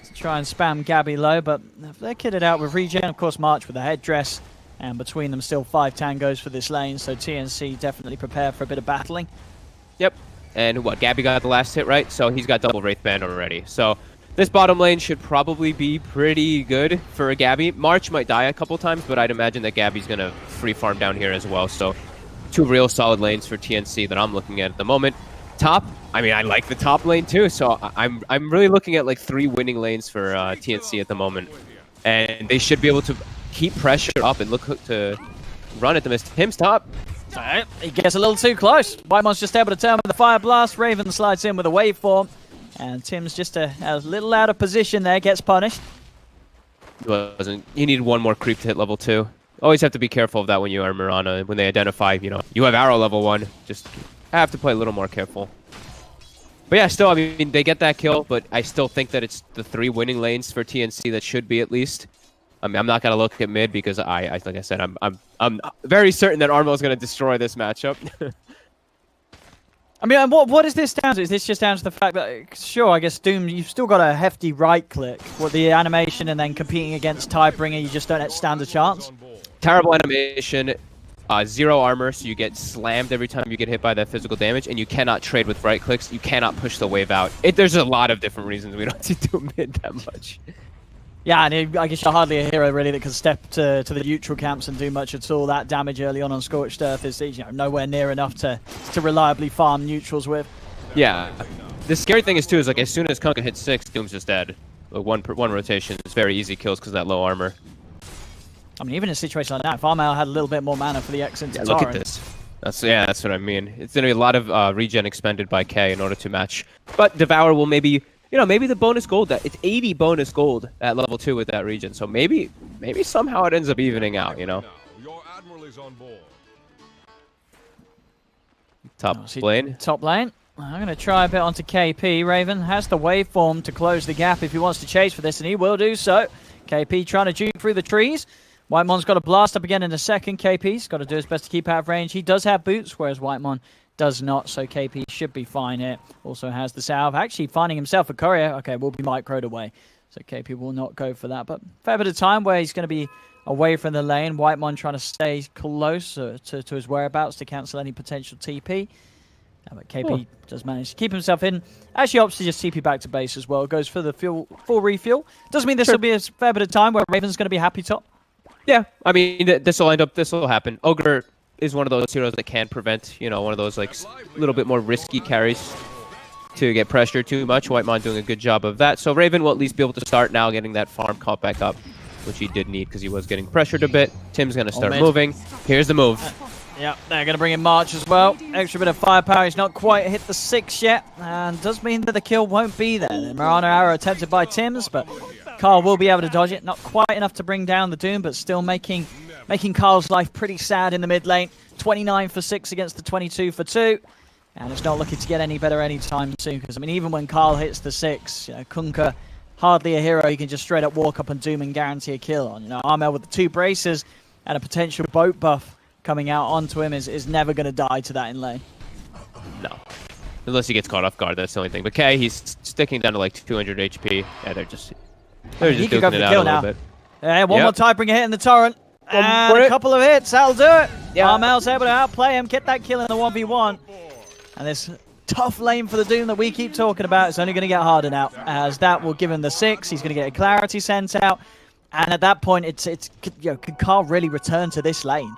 to try and spam Gabby low, but they're kitted out with regen. Of course, March with the headdress, and between them still 5 tangos for this lane, so TNC definitely prepared for a bit of battling. Yep. And what, Gabby got the last hit, right? So he's got double Wraith Band already. So this bottom lane should probably be pretty good for Gabby. March might die a couple times, but I'd imagine that Gabby's going to free farm down here as well. So 2 real solid lanes for TNC that I'm looking at the moment. Top, I mean, I like the top lane too. So I'm really looking at like 3 winning lanes for TNC at the moment. And they should be able to keep pressure up and look to run at them as Tim's top. Alright, he gets a little too close. Whitemon's just able to turn with the Fire Blast. Raven slides in with a waveform. And Tim's just a little out of position there, gets punished. You need one more creep to hit level 2. Always have to be careful of that when you are Mirana. When they identify, you have arrow level 1. Just have to play a little more careful. But yeah, still, I mean, they get that kill, but I still think that it's the 3 winning lanes for TNC that should be at least. I mean, I'm not gonna look at mid because like I said, I'm very certain that Armel is gonna destroy this matchup. I mean, what is this down to? Is this just down to the fact that, sure, I guess Doom, you've still got a hefty right click. What, the animation and then competing against Tidebringer, you just don't stand a chance? Terrible animation, 0 armor, so you get slammed every time you get hit by that physical damage, and you cannot trade with right clicks. You cannot push the wave out. There's a lot of different reasons we don't see Doom mid that much. Yeah, and I guess you're hardly a hero really that can step to the neutral camps and do much at all. That damage early on Scorched Earth is nowhere near enough to reliably farm neutrals with. Yeah, the scary thing is too is like as soon as Kunkka hits 6, Doom's just dead. Like one rotation is very easy kills because of that low armor. I mean, even in a situation like that, if Armel had a a little bit more mana for the X into Look at this. That's what I mean. It's gonna be a lot of regen expended by K in order to match. But Devour will maybe. Maybe the bonus gold, it's 80 bonus gold at level 2 with that region. So maybe somehow it ends up evening out, Your admiral is on board. Top lane. Top lane. I'm going to try a bit onto KP. Raven has the waveform to close the gap if he wants to chase for this, and he will do so. KP trying to juke through the trees. Whitemon's got a blast up again in a second. KP's got to do his best to keep out of range. He does have boots, whereas Whitemon does not, so KP should be fine here. Also has the salve, actually finding himself a courier. Okay, will be microed away, so KP will not go for that. But fair bit of time where he's going to be away from the lane. Whitemon trying to stay close to his whereabouts to cancel any potential TP. But KP does manage to keep himself in. Actually opts to just TP back to base as well. Goes for the full refuel. Doesn't mean this will be a fair bit of time where Raven's going to be happy top. Yeah, I mean, this will happen. Ogre is one of those heroes that can prevent, one of those like little bit more risky carries to get pressured too much. Whitemon doing a good job of that. So Raven will at least be able to start now getting that farm caught back up, which he did need because he was getting pressured a bit. Tim's going to start moving. Here's the move. Yeah, they're going to bring in March as well. Extra bit of firepower. He's not quite hit the 6 yet, and does mean that the kill won't be there. The Mirana arrow attempted by Tims, but Carl will be able to dodge it. Not quite enough to bring down the Doom, but still making Carl's life pretty sad in the mid lane. 29 for 6 against the 22 for 2. And it's not looking to get any better anytime soon, because, I mean, even when Carl hits the 6, Kunkka, hardly a hero you can just straight up walk up on Doom and guarantee a kill on. Armel with the 2 braces and a potential boat buff coming out onto him is never going to die to that in lane. No. Unless he gets caught off guard, that's the only thing. But K, he's sticking down to like 200 HP. Yeah, they're just duking it out a little bit. Yeah, one more Tidebringer hit in the torrent. And a couple of hits, that'll do it. Yeah. Armel's able to outplay him, get that kill in the 1v1. And this tough lane for the Doom that we keep talking about is only going to get harder now, as that will give him the 6. He's going to get a clarity sent out. And at that point, it's could Carl really return to this lane?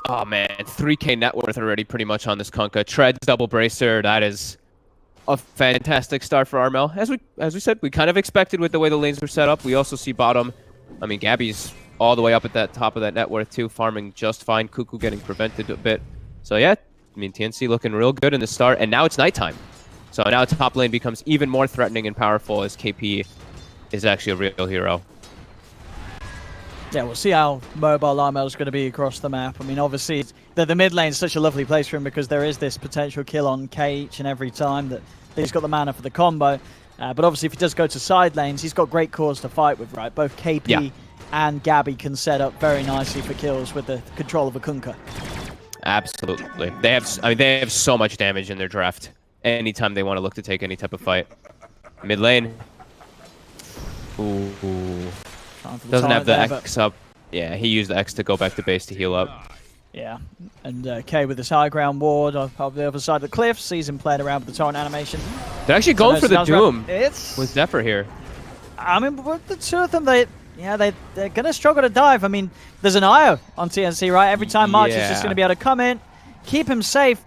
Oh man, 3K net worth already pretty much on this Kunkka. Treads double bracer, that is a fantastic start for Armel. As we said, we kind of expected with the way the lanes were set up. We also see bottom. I mean, Gabby's all the way up at that top of that net worth too, farming just fine. Cuckoo getting prevented a bit. So yeah, I mean, TNC looking real good in the start, and now it's nighttime. So now top lane becomes even more threatening and powerful as KP is actually a real hero. Yeah, we'll see how mobile Armel is going to be across the map. I mean, obviously, the mid lane is such a lovely place for him because there is this potential kill on K each and every time that he's got the mana for the combo. But obviously, if he does go to side lanes, he's got great cores to fight with, right? Both KP and Gabby can set up very nicely for kills with the control of a Kunkka. Absolutely. They have so much damage in their draft anytime they want to look to take any type of fight. Mid lane. Ooh. Doesn't have the X up. Yeah, he used the X to go back to base to heal up. Yeah, and K with his high ground ward of the other side of the cliff, sees him playing around with the torrent animation. They're actually going for the Doom with Zephyr here. I mean, with the two of them, they're going to struggle to dive. I mean, there's an IO on TNC, right? Every time March is just going to be able to come in, keep him safe.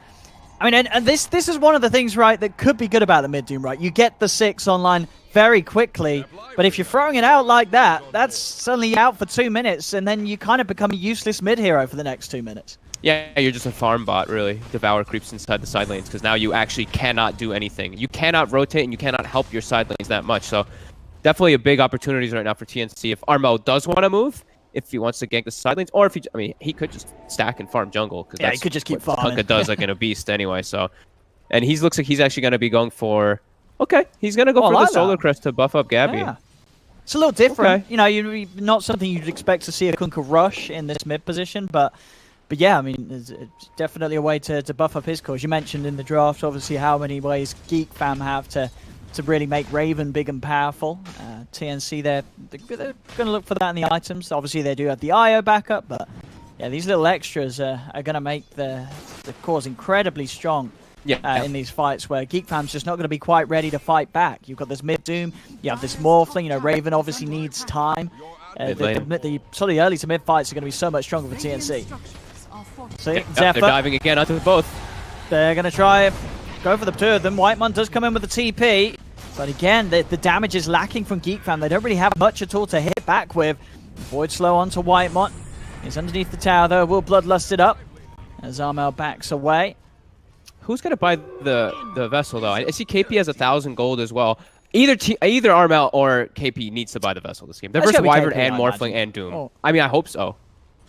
I mean, and this is one of the things, right, that could be good about the mid Doom, right? You get the 6 online very quickly, but if you're throwing it out like that, that's suddenly out for 2 minutes, and then you kind of become a useless mid hero for the next 2 minutes. Yeah, you're just a farm bot, really. Devour creeps inside the side lanes, because now you actually cannot do anything. You cannot rotate, and you cannot help your side lanes that much, so definitely a big opportunities right now for TNC. If Armel does want to move, if he wants to gank the side lanes, or if he could just stack and farm jungle, because he could just keep farming. Kunkka does like in a beast anyway, so. And he looks like he's actually going to be going for... Okay, he's going to go for the Solar Crest to buff up Gabby. Yeah. It's a little different. Okay. You know, not something you'd expect to see a Kunkka rush in this mid position, but yeah, I mean, it's definitely a way to buff up his cores. You mentioned in the draft, obviously, how many ways GeekFam have to really make Raven big and powerful. TNC, they're going to look for that in the items. Obviously, they do have the IO backup, but yeah, these little extras are going to make the cores incredibly strong. In these fights where GeekFam's just not going to be quite ready to fight back. You've got this mid Doom, you have this Morphling, you know, Raven obviously needs time. The early to mid fights are going to be so much stronger for TNC. So they're diving again onto both. They're going to try go for the two of them. Whitemon does come in with the TP, but again, the damage is lacking from GeekFam. They don't really have much at all to hit back with. Void slow onto Whitemon. He's underneath the tower though, will bloodlust it up as Armel backs away. Who's going to buy the vessel, though? I see KP has 1,000 gold as well. Either Armel or KP needs to buy the vessel this game. They're versus Wyvern and Morphling and Doom. Oh. I mean, I hope so.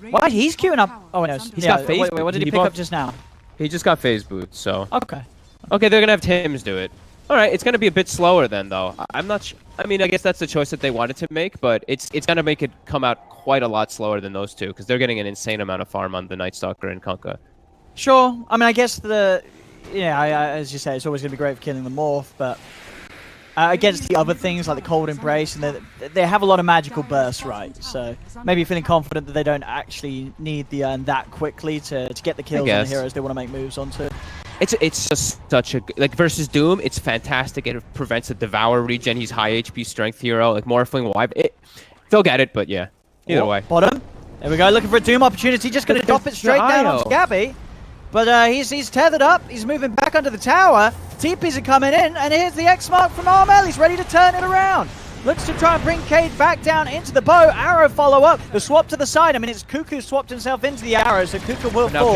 Why? He's queuing up. Oh, no. He's got phase wait, what did he pick up just now? He just got phase boots, so. Okay. Okay, they're going to have Tims do it. All right, it's going to be a bit slower then, though. I'm not sure. I mean, I guess that's the choice that they wanted to make, but it's going to make it come out quite a lot slower than those two, because they're getting an insane amount of farm on the Night Stalker and Kunkka. Sure. I mean, I guess as you say, it's always going to be great for killing the Morph, but against the other things like the Cold Embrace, and they have a lot of magical bursts, right? So maybe feeling confident that they don't actually need the urn that quickly to get the kills on the heroes they want to make moves onto. It's just such a... Like, versus Doom, it's fantastic. It prevents the Devour regen. He's high HP strength hero. Like, Morphling, they'll get it, but yeah. Either way. Bottom. There we go, looking for a Doom opportunity. Just going to drop it straight down onto Gabby. But he's tethered up. He's moving back under the tower. TPs are coming in, and here's the X mark from Armel. He's ready to turn it around. Looks to try and bring Cade back down into the bow. Arrow follow up. The swap to the side. I mean, it's Cuckoo swapped himself into the arrow, so Cuckoo will fall.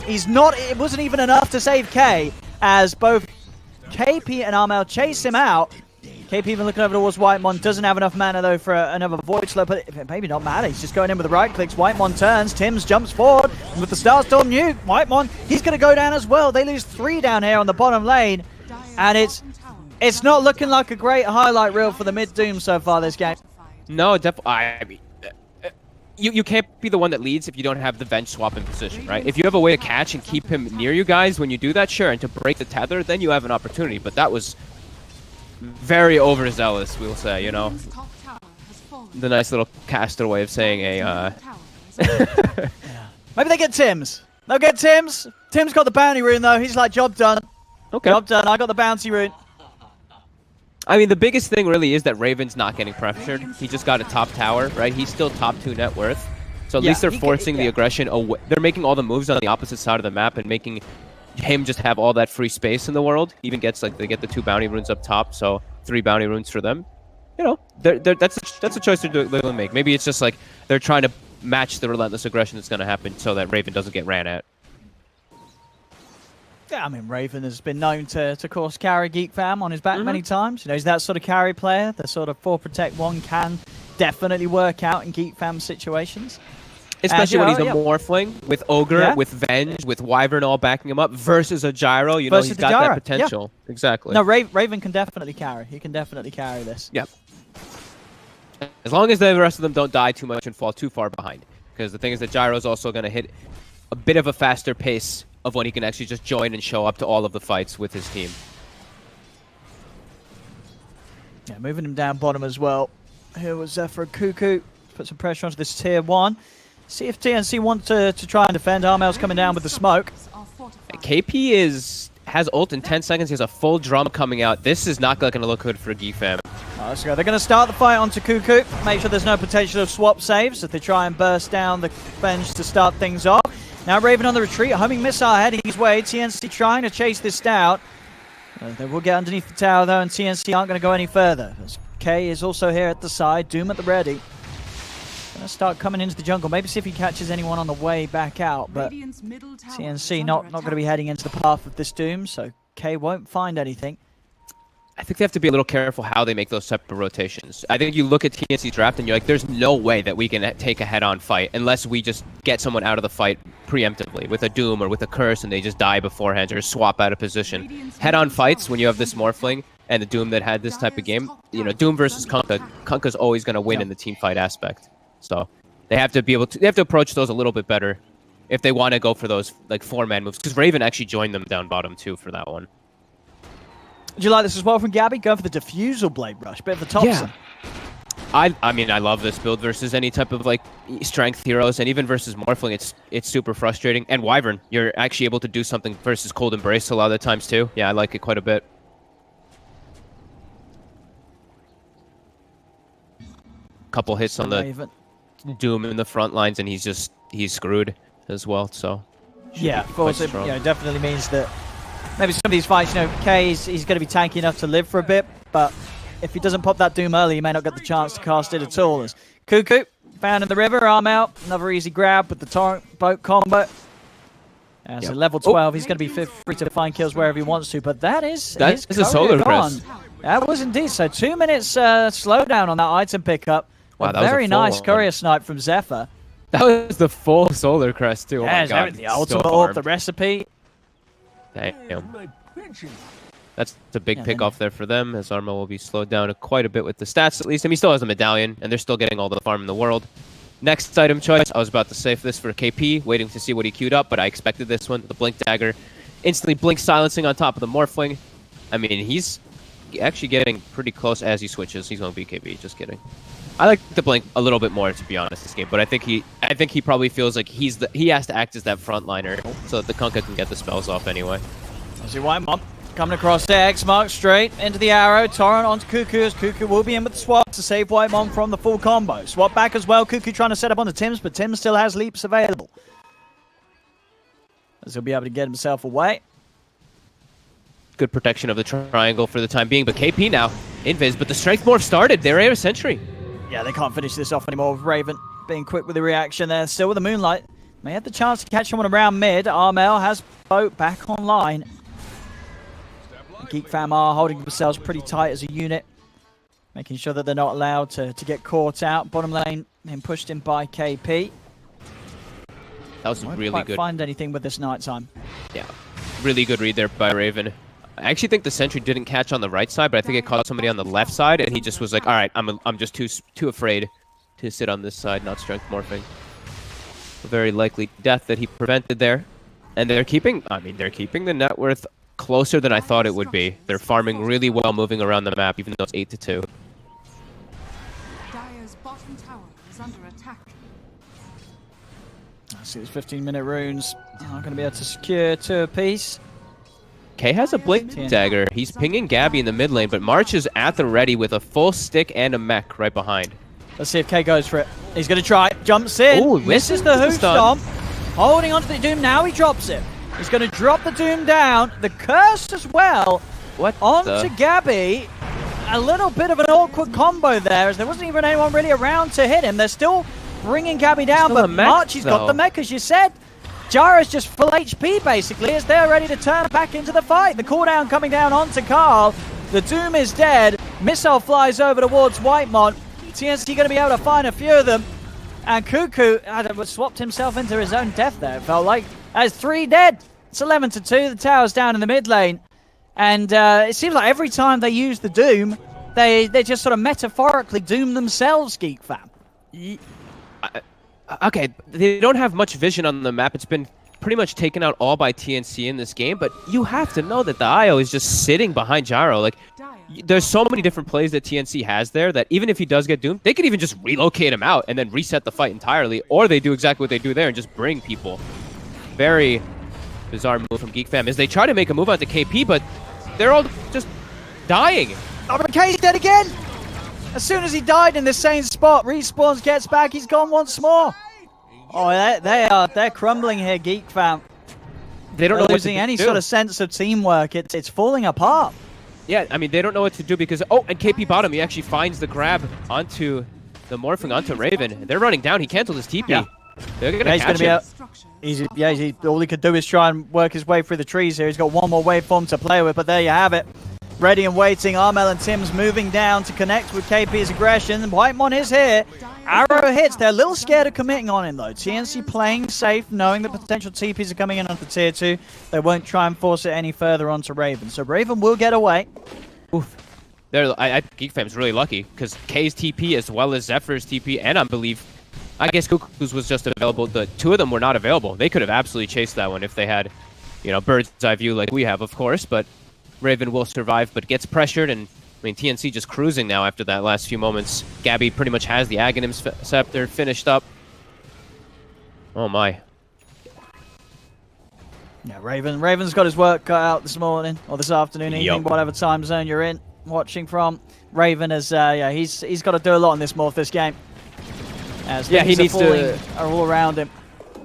He's not. It wasn't even enough to save K, as both KP and Armel chase him out. KP even looking over towards Whitemon. Doesn't have enough mana, though, for another Void Slow, but maybe not matter. He's just going in with the right clicks. Whitemon turns. Tims jumps forward. And with the Starstorm nuke, Whitemon, he's going to go down as well. They lose 3 down here on the bottom lane. And it's not looking like a great highlight reel for the mid Doom so far this game. No, definitely. I mean, you can't be the one that leads if you don't have the bench swap in position, right? If you have a way to catch and keep him near you guys when you do that, sure, and to break the tether, then you have an opportunity. But that was very overzealous, we'll say, you know. The nice little caster way of saying Maybe they get Tims. They'll get Tims. Tim's got the bounty rune, though. He's like, job done. Okay. Job done. I got the bounty rune. I mean, the biggest thing really is that Raven's not getting pressured. He just got a top tower, right? He's still top 2 net worth. So at least they're forcing the aggression away. They're making all the moves on the opposite side of the map and making him just have all that free space in the world. Even gets like, they get the 2 bounty runes up top, so 3 bounty runes for them. You know, that's a choice they're going to make. Maybe it's just like they're trying to match the relentless aggression that's going to happen so that Raven doesn't get ran at. Yeah, I mean, Raven has been known to course carry GeekFam on his back many times. You know, he's that sort of carry player. The sort of 4 protect 1 can definitely work out in GeekFam situations. Especially when he's a Morphling, with Ogre, with Venge, with Wyvern all backing him up, versus a Gyro. You know, he's got that potential. Yeah. Exactly. No, Raven can definitely carry. He can definitely carry this. Yep. As long as the rest of them don't die too much and fall too far behind. Because the thing is that Gyro's also going to hit a bit of a faster pace of when he can actually just join and show up to all of the fights with his team. Yeah, moving him down bottom as well. Here was Zephyr Cuckoo. Put some pressure onto this tier 1. See if TNC want to try and defend. Armel's coming down with the smoke. KP has ult in 10 seconds. He has a full drum coming out. This is not going to look good for GeekFam. Let's go. They're going to start the fight onto Cuckoo. Make sure there's no potential of swap saves if they try and burst down the bench to start things off. Now Raven on the retreat. A homing missile heading his way. TNC trying to chase this down. They will get underneath the tower though, and TNC aren't going to go any further. K is also here at the side. Doom at the ready. Going to start coming into the jungle. Maybe see if he catches anyone on the way back out. But TNC not going to be heading into the path of this Doom, so K won't find anything. I think they have to be a little careful how they make those separate rotations. I think you look at TNC's draft and you're like, there's no way that we can take a head-on fight unless we just get someone out of the fight preemptively with a Doom or with a Curse and they just die beforehand or swap out of position. Head-on fights, when you have this Morphling and the Doom that had this type of game, you know, Doom versus Kunkka, Kunkka's always going to win in the team fight aspect. So they have to be able to, they have to approach those a little bit better if they want to go for those like 4-man moves. Because Raven actually joined them down bottom too for that one. Do you like this as well from Gabby? Going for the Diffusal Blade Rush, bit of the Thompson. Yeah. I mean, I love this build versus any type of like strength heroes, and even versus Morphling, it's super frustrating. And Wyvern, you're actually able to do something versus Cold Embrace a lot of the times too. Yeah, I like it quite a bit. Couple hits on the Doom in the front lines, and he's screwed as well. So yeah, of course, it definitely means that. Maybe some of these fights, you know, K, he's going to be tanky enough to live for a bit, but if he doesn't pop that Doom early, he may not get the chance to cast it at all. As Cuckoo, found in the river, arm out, another easy grab with the Torrent boat combo. As a level 12, he's going to be free to find kills wherever he wants to, but that is a solar crest. That was indeed. So 2 minutes slowdown on that item pickup. Wow, that was very nice courier snipe from Zephyr. That was the full solar crest too. Yeah, oh my God. The ultimate orb, the recipe. Damn. That's a big pick off there for them, as Arma will be slowed down quite a bit with the stats at least. I mean, he still has a medallion, and they're still getting all the farm in the world. Next item choice, I was about to save this for KP, waiting to see what he queued up, but I expected this one. The Blink Dagger. Instantly Blink silencing on top of the Morphling. I mean, he's actually getting pretty close as he switches. He's going to BKB, just kidding. I like the Blink a little bit more, to be honest, this game, but I think he probably feels like he has to act as that frontliner so that the Kunkka can get the spells off anyway. I see White Mob coming across there, X mark straight into the arrow, Torrent onto Cuckoo, as Cuckoo will be in with the swap to save White Mob from the full combo. Swap back as well, Cuckoo trying to set up onto Tims, but Tims still has leaps available. As he'll be able to get himself away. Good protection of the triangle for the time being, but KP now, invis, but the Strength Morph started, they're a Sentry. Yeah, they can't finish this off anymore with Raven being quick with the reaction there. Still with the Moonlight. May have the chance to catch someone around mid. Armel has boat back online. GeekFam are holding themselves pretty tight as a unit, making sure that they're not allowed to get caught out. Bottom lane being pushed in by KP. That was really quite good. Find anything with this nighttime. Yeah, really good read there by Raven. I actually think the sentry didn't catch on the right side, but I think it caught somebody on the left side, and he just was like, "All right, I'm just too afraid to sit on this side, not strength morphing." A very likely death that he prevented there, and they're keeping the net worth closer than I thought it would be. They're farming really well, moving around the map, even though it's 8-2. Dire's bottom tower is under attack. I see these 15-minute runes. Not going to be able to secure 2 apiece. K has a Blink Dagger. He's pinging Gabby in the mid lane, but March is at the ready with a full stick and a mech right behind. Let's see if K goes for it. He's going to try. Jumps in. Ooh, misses the hoop stomp. Holding onto the Doom. Now he drops it. He's going to drop the Doom down. The curse as well. What onto Gabby. A little bit of an awkward combo there, as there wasn't even anyone really around to hit him. They're still bringing Gabby down, but March, he's got the mech, as you said. Jara's just full HP, basically, as they're ready to turn back into the fight. The cooldown coming down onto Carl. The Doom is dead. Missile flies over towards Whitemon. TNC going to be able to find a few of them. And Cuckoo swapped himself into his own death there, it felt like. As 3 dead. It's 11-2. The tower's down in the mid lane. And it seems like every time they use the Doom, they just sort of metaphorically doom themselves, GeekFam. Okay, they don't have much vision on the map. It's been pretty much taken out all by TNC in this game, but you have to know that the IO is just sitting behind Gyro. Like, there's so many different plays that TNC has there that even if he does get doomed, they could even just relocate him out and then reset the fight entirely, or they do exactly what they do there and just bring people. Very bizarre move from GeekFam as they try to make a move onto KP, but they're all just dying. Oh, but K's dead again! As soon as he died in the same spot, respawns, gets back, he's gone once more. Oh, they're crumbling here, GeekFam. They don't know losing any sort of sense of teamwork. It's falling apart. Yeah, I mean, they don't know what to do because... Oh, and KP bottom, he actually finds the grab onto the morphing onto Raven. They're running down. He canceled his TP. Yeah. They're going to catch him. All he could do is try and work his way through the trees here. He's got one more waveform to play with, but there you have it. Ready and waiting. Armel and Tim's moving down to connect with KP's aggression. Whitemon is here. Arrow hits. They're a little scared of committing on him, though. TNC playing safe, knowing the potential TPs are coming in onto tier 2. They won't try and force it any further onto Raven. So Raven will get away. Oof. GeekFam's really lucky because K's TP as well as Zephyr's TP, and I guess Cuckoo's was just available. The two of them were not available. They could have absolutely chased that one if they had, bird's eye view like we have, of course, but Raven will survive, but gets pressured, and I mean, TNC just cruising now after that last few moments. Gabby pretty much has the Aghanim's Scepter finished up. Oh my. Yeah, Raven's got his work cut out this morning, or this afternoon, evening, whatever time zone you're in, watching from. Raven is, he's got to do a lot in this morph this game. Yeah, he needs to... are all around him.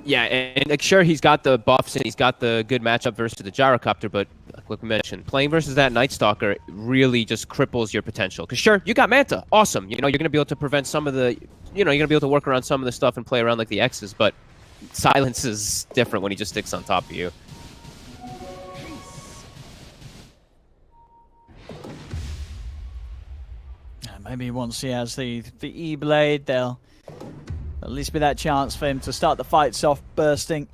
Yeah, and like, sure, he's got the buffs and he's got the good matchup versus the Gyrocopter, but like we mentioned, playing versus that Night Stalker really just cripples your potential. Because sure, you got Manta, awesome. You're going to be able to prevent some of the, you're going to be able to work around some of the stuff and play around like the X's, but Silence is different when he just sticks on top of you. Maybe once he has the E-Blade, there'll at least be that chance for him to start the fights off, bursting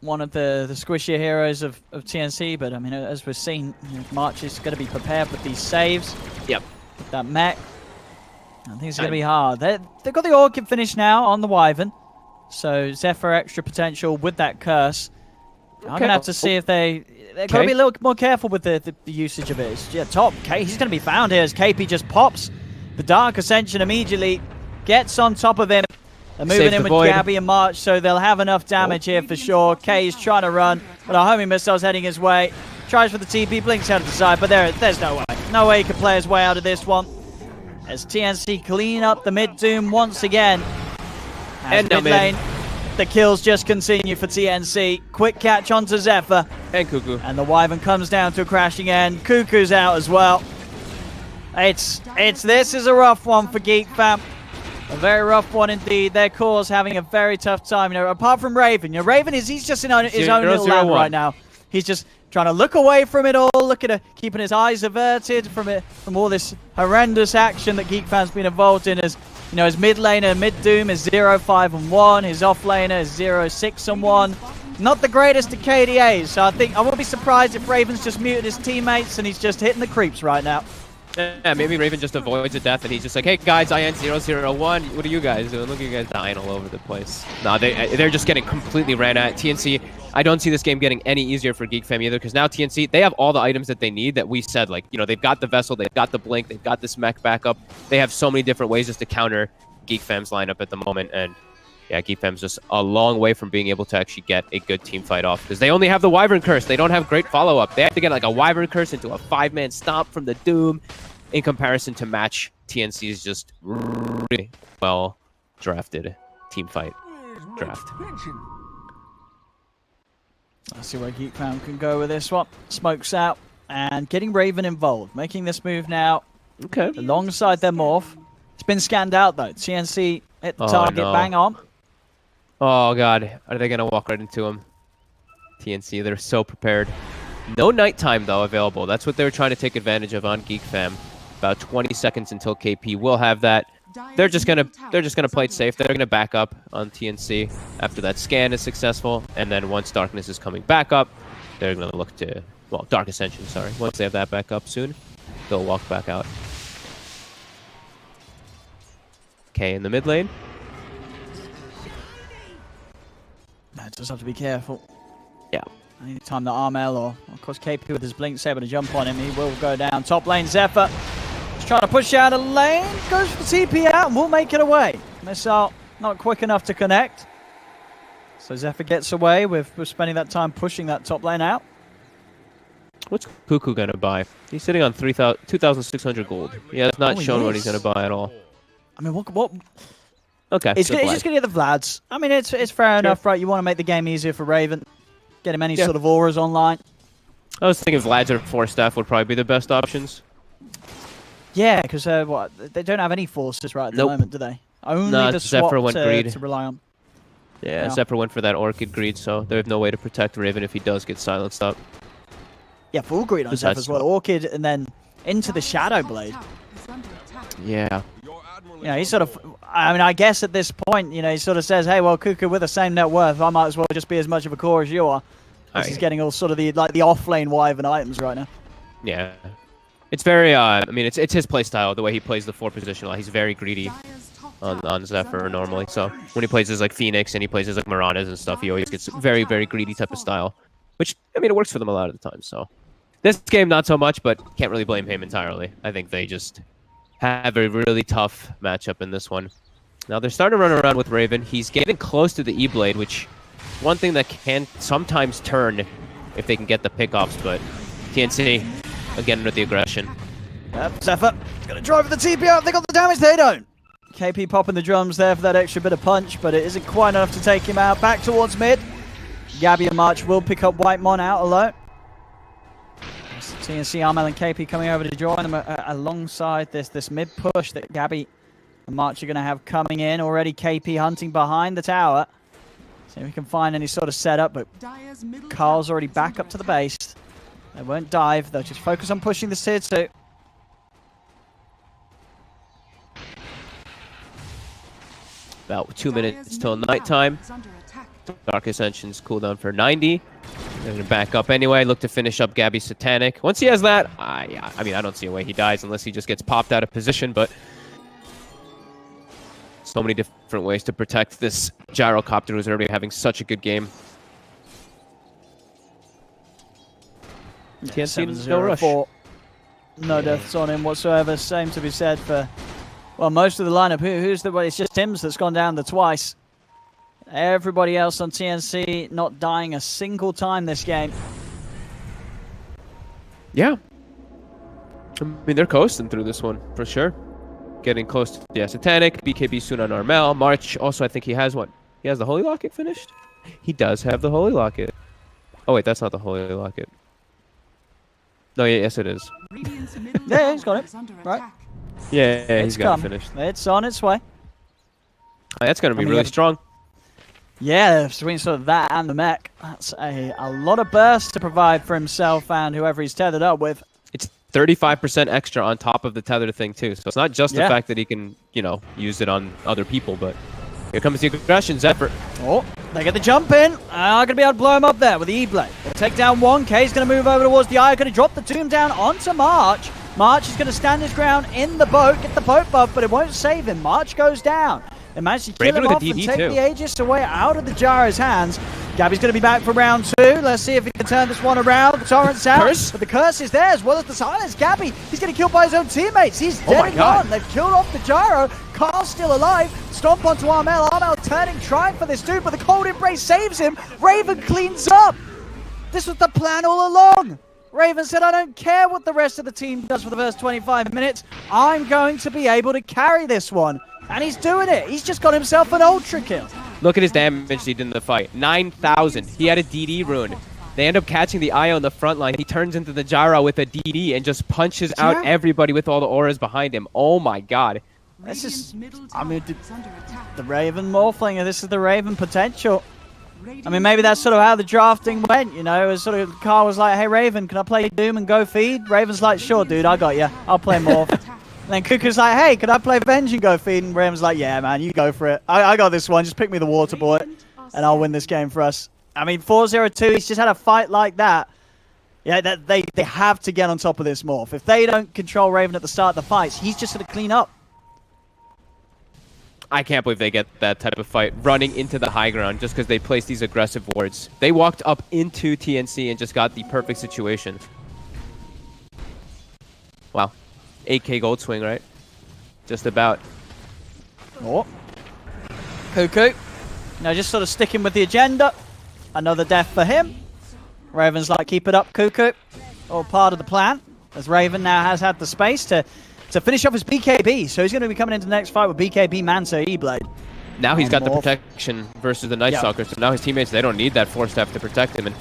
one of the squishier heroes of TNC. But I mean, as we've seen, March is going to be prepared with these saves. Yep. With that mech. I think it's going to be hard. They've got the Orchid finish now on the Wyvern. So Zephyr extra potential with that curse. I'm going to have to see if they're going to be a little more careful with the usage of it. Yeah, top. He's going to be found here as KP just pops. The Dark Ascension immediately gets on top of him. They're moving in with Gabby and March, so they'll have enough damage here for sure. K is trying to run, but our homing missile's heading his way. Tries for the TP, blinks out of the side, but there's no way. No way he can play his way out of this one. As TNC clean up the mid-doom once again. And mid lane, the kills just continue for TNC. Quick catch onto Zephyr. And Cuckoo. And the Wyvern comes down to a crashing end. Cuckoo's out as well. This is a rough one for GeekFam. A very rough one indeed. Their core's having a very tough time. Apart from Raven. Raven he's just in his own little land right now. He's just trying to look away from it all, keeping his eyes averted from all this horrendous action that GeekFam's been involved in. As his mid laner, mid-doom is 0-5-1. His off laner is 0-6-1. Not the greatest at KDAs, so I won't be surprised if Raven's just muted his teammates and he's just hitting the creeps right now. Yeah, maybe Raven just avoids a death and he's just like, hey guys, I end 0-0-1. What are you guys doing? Look at you guys dying all over the place. No, they're just getting completely ran at. TNC, I don't see this game getting any easier for GeekFam either, because now TNC, they have all the items that they need that we said. Like, they've got the Vessel, they've got the Blink, they've got this mech backup. They have so many different ways just to counter GeekFam's lineup at the moment, and yeah, GeekFam's just a long way from being able to actually get a good team fight off because they only have the Wyvern Curse. They don't have great follow-up. They have to get like a Wyvern Curse into a 5-man stomp from the Doom in comparison to match TNC's just really well drafted team fight draft. Let's see where GeekFam can go with this one. Smokes out and getting Raven involved, making this move now. Okay. Alongside their morph. It's been scanned out though. TNC hit the target, bang on. Oh god, are they gonna walk right into him? TNC, they're so prepared. No nighttime though available. That's what they were trying to take advantage of on GeekFam. About 20 seconds until KP will have that. They're just gonna play it safe. They're gonna back up on TNC after that scan is successful, and then once Darkness is coming back up, they're gonna look to Dark Ascension. Sorry, once they have that back up soon, they'll walk back out. Okay, in the mid lane. Just have to be careful. Yeah. Anytime that Armel or, of course, KP with his Blink's able to jump on him, he will go down. Top lane, Zephyr. Just trying to push out a lane. Goes for the TP out and will make it away. Missile not quick enough to connect. So Zephyr gets away with spending that time pushing that top lane out. What's Cuckoo going to buy? He's sitting on 2,600 gold. Yeah, it's not shown what he's going to buy at all. I mean, what? Okay. He's just going to get the Vlads. I mean, it's fair enough, right? You want to make the game easier for Raven. Get him any sort of auras online. I was thinking Vlad's or Force Staff would probably be the best Yeah, because they don't have any forces right at the moment, do they? Only the Zephyr went swap greed. to rely on. Yeah, Zephyr went for that Orchid greed, so they have no way to protect Raven if he does get silenced up. Yeah, full greed on Zephyr as well. Orchid and then into the Shadow Blade. Yeah. Yeah, he sort of, I mean, I guess at this point, you know, he sort of says, hey, well, Cuckoo, with the same net worth, I might as well just be as much of a core as you are. He's getting all sort of the off-lane Wyvern items right now. Yeah. It's very, I mean, it's his playstyle, the way he plays the 4 position. He's very greedy on Zephyr normally. So when he plays as like Phoenix and he plays as like Miranas and stuff, he always gets very, very greedy type of style. Which, I mean, it works for them a lot of the time. So this game, not so much, but can't really blame him entirely. I think they just have a really tough matchup in this one. Now they're starting to run around with Raven. He's getting close to the E-Blade, which one thing that can sometimes turn if they can get the pickoffs, but TNC again with the aggression. Zephyr gonna drive with the TP out. They got the damage. They don't. KP popping the drums there for that extra bit of punch, but it isn't quite enough to take him out. Back towards mid. Gabby and March will pick up Whitemon out alone. TNC, Armel and KP coming over to join them alongside this mid push that Gabby and March are going to have coming in. Already KP hunting behind the tower. See if we can find any sort of setup, but Carl's already back up to the base. They won't dive, they'll just focus on pushing the Tier 2. About 2 minutes till nighttime. Dark Ascension's cooldown for 90. They're going to back up anyway, look to finish up Gabby's Satanic. Once he has that, I mean, I don't see a way he dies unless he just gets popped out of position, but so many different ways to protect this Gyrocopter who's already having such a good game. TNC, no rush. No deaths on him whatsoever. Same to be said for, well, most of the lineup. Who's the way? It's just Tim's that's gone down twice. Everybody else on TNC not dying a single time this game. Yeah. I mean, they're coasting through this one, for sure. Getting close to the Satanic, BKB soon on Armel. March, also, I think he has one. He has the Holy Locket finished? He does have the Holy Locket. Oh, wait, that's not the Holy Locket. No, yeah, yes, it is. Yeah, he's got it. Right. Yeah, he's got it finished. It's on its way. That's going to be really strong. Yeah, between sort of that and the mech, that's a lot of burst to provide for himself and whoever he's tethered up with. It's 35% extra on top of the tether thing too. So it's not just the fact that he can, you know, use it on other people, but here comes the aggression, Zephyr. Oh, they get the jump in. Going to be able to blow him up there with the E-Blade. Take down 1K. He's going to move over towards the Eye. Going to drop the tomb down onto March. March is going to stand his ground in the boat, get the boat buff, but it won't save him. March goes down. They managed to kill him off and take the Aegis away out of the Gyro's hands. Gabby's going to be back for round 2. Let's see if he can turn this one around. The Torrent's out, but the curse is there as well as the silence. Gabby, he's getting killed by his own teammates. He's dead and gone. They've killed off the Gyro. Carl's still alive. Stomp onto Armel. Armel turning, trying for this dude, but the cold embrace saves him. Raven cleans up. This was the plan all along. Raven said, I don't care what the rest of the team does for the first 25 minutes. I'm going to be able to carry this one. And he's doing it. He's just got himself an ultra kill. Look at his damage he did in the fight. 9,000. He had a DD rune. They end up catching the Io on the front line. He turns into the Gyro with a DD and just punches out everybody with all the auras behind him. Oh my god. This is, I mean, the Raven morphling. This is the Raven potential. I mean, maybe that's sort of how the drafting went, you know. It was sort of, Carl was like, hey, Raven, can I play Doom and go feed? Raven's like, sure, dude, I got you. I'll play Morph. And then Cuckoo's like, hey, can I play Venge and go feed? And Raven's like, yeah, man, you go for it. I got this one. Just pick me the water boy, and I'll win this game for us. I mean, 4-0-2, he's just had a fight like that. Yeah, they have to get on top of this Morph. If they don't control Raven at the start of the fights, he's just going to clean up. I can't believe they get that type of fight running into the high ground just because they placed these aggressive wards. They walked up into TNC and just got the perfect situation. Wow. 8k gold swing, right? Just about. Oh. Cuckoo. Now just sort of sticking with the agenda. Another death for him. Raven's like, keep it up, Cuckoo. All part of the plan. As Raven now has had the space to finish off his BKB. So he's going to be coming into the next fight with BKB, Manta, E-Blade. Now he's got the protection versus the Night Stalker. So now his teammates, they don't need that Force Staff to protect him. And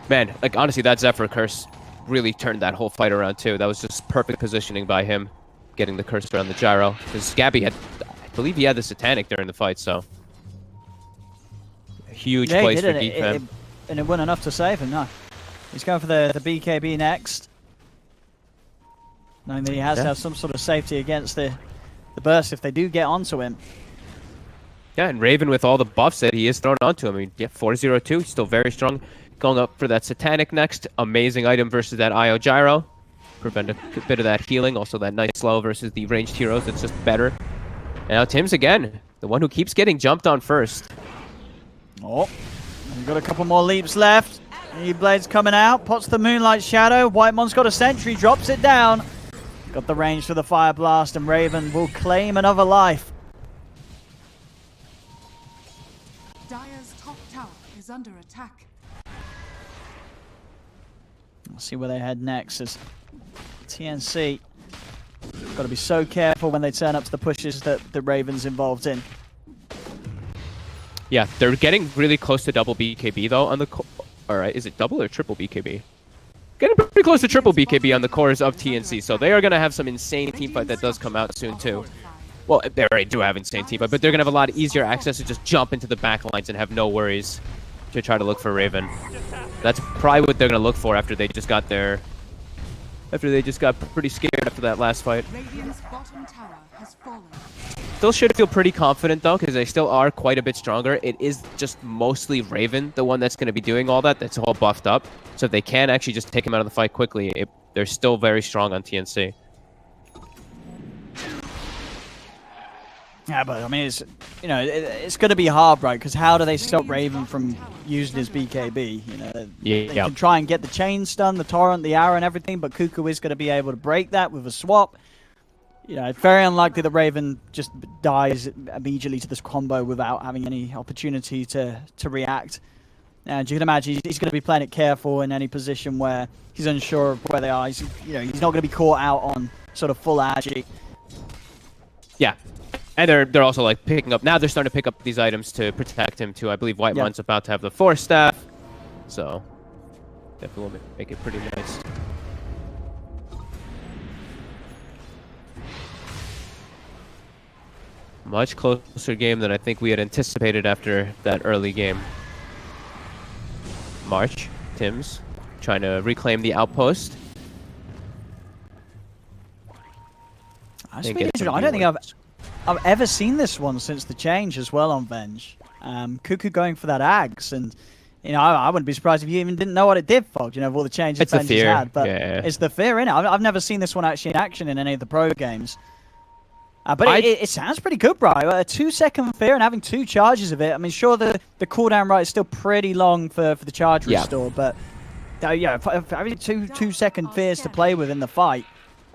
man, like honestly, that Zephyr Curse really turned that whole fight around too. That was just perfect positioning by him, getting the curse around the Gyro. Because Gabby had, I believe he had the Satanic during the fight, so. A huge place for GeekFam. And it wasn't enough to save him, no. He's going for the BKB next. Knowing that he has to have some sort of safety against the burst if they do get onto him. Yeah, and Raven with all the buffs that he is thrown onto him. I mean, yeah, 4-0-2, he's still very strong. Going up for that Satanic next. Amazing item versus that Io Gyro. Prevent a bit of that healing. Also that nice slow versus the ranged heroes. It's just better. And now Tim's again. The one who keeps getting jumped on first. Oh, we've got a couple more leaps left. E-Blade's coming out. Pots the Moonlight Shadow. Whitemon's got a sentry. Drops it down. Got the range for the Fire Blast. And Raven will claim another life. Dire's top tower is under attack. We'll see where they head next as TNC. Got to be so careful when they turn up to the pushes that the Raven's involved in. Yeah, they're getting really close to double BKB though on the Alright, is it double or triple BKB? Getting pretty close to triple BKB on the cores of TNC, so they are going to have some insane teamfight that does come out soon too. Well, they already do have insane teamfight, but they're going to have a lot easier access to just jump into the back lines and have no worries to try to look for Raven. That's probably what they're going to look for after they just got their... After they just got pretty scared after that last fight. Radiant's bottom tower has fallen. Still should feel pretty confident though, because they still are quite a bit stronger. It is just mostly Raven, the one that's going to be doing all that. That's all buffed up. So if they can actually just take him out of the fight quickly, they're still very strong on TNC. Yeah, but I mean, it's, you know, it's going to be hard, right? Because how do they stop Raven from using his BKB? You know, they can try and get the chain stun, the torrent, the arrow, and everything, but Cuckoo is going to be able to break that with a swap. You know, it's very unlikely that Raven just dies immediately to this combo without having any opportunity to react. And you can imagine he's going to be playing it careful in any position where he's unsure of where they are. He's not going to be caught out on sort of full agi. Yeah. And they're also like picking up, now they're starting to pick up these items to protect him too. I believe Whitemon's about to have the Force Staff. So, definitely will make it pretty nice. Much closer game than I think we had anticipated after that early game. March, Tim's, trying to reclaim the outpost. I don't think I've ever seen this one since the change as well on Venge. Cuckoo going for that axe, and you know, I wouldn't be surprised if you even didn't know what it did, Fog. You know, of all the changes Venge has had, but it's the fear in it. I've never seen this one actually in action in any of the pro games. But it sounds pretty good, bro. A 2-second fear and having 2 charges of it. I mean, sure, the cooldown right is still pretty long for the charge restore, but having 2 2-second fears to play with in the fight,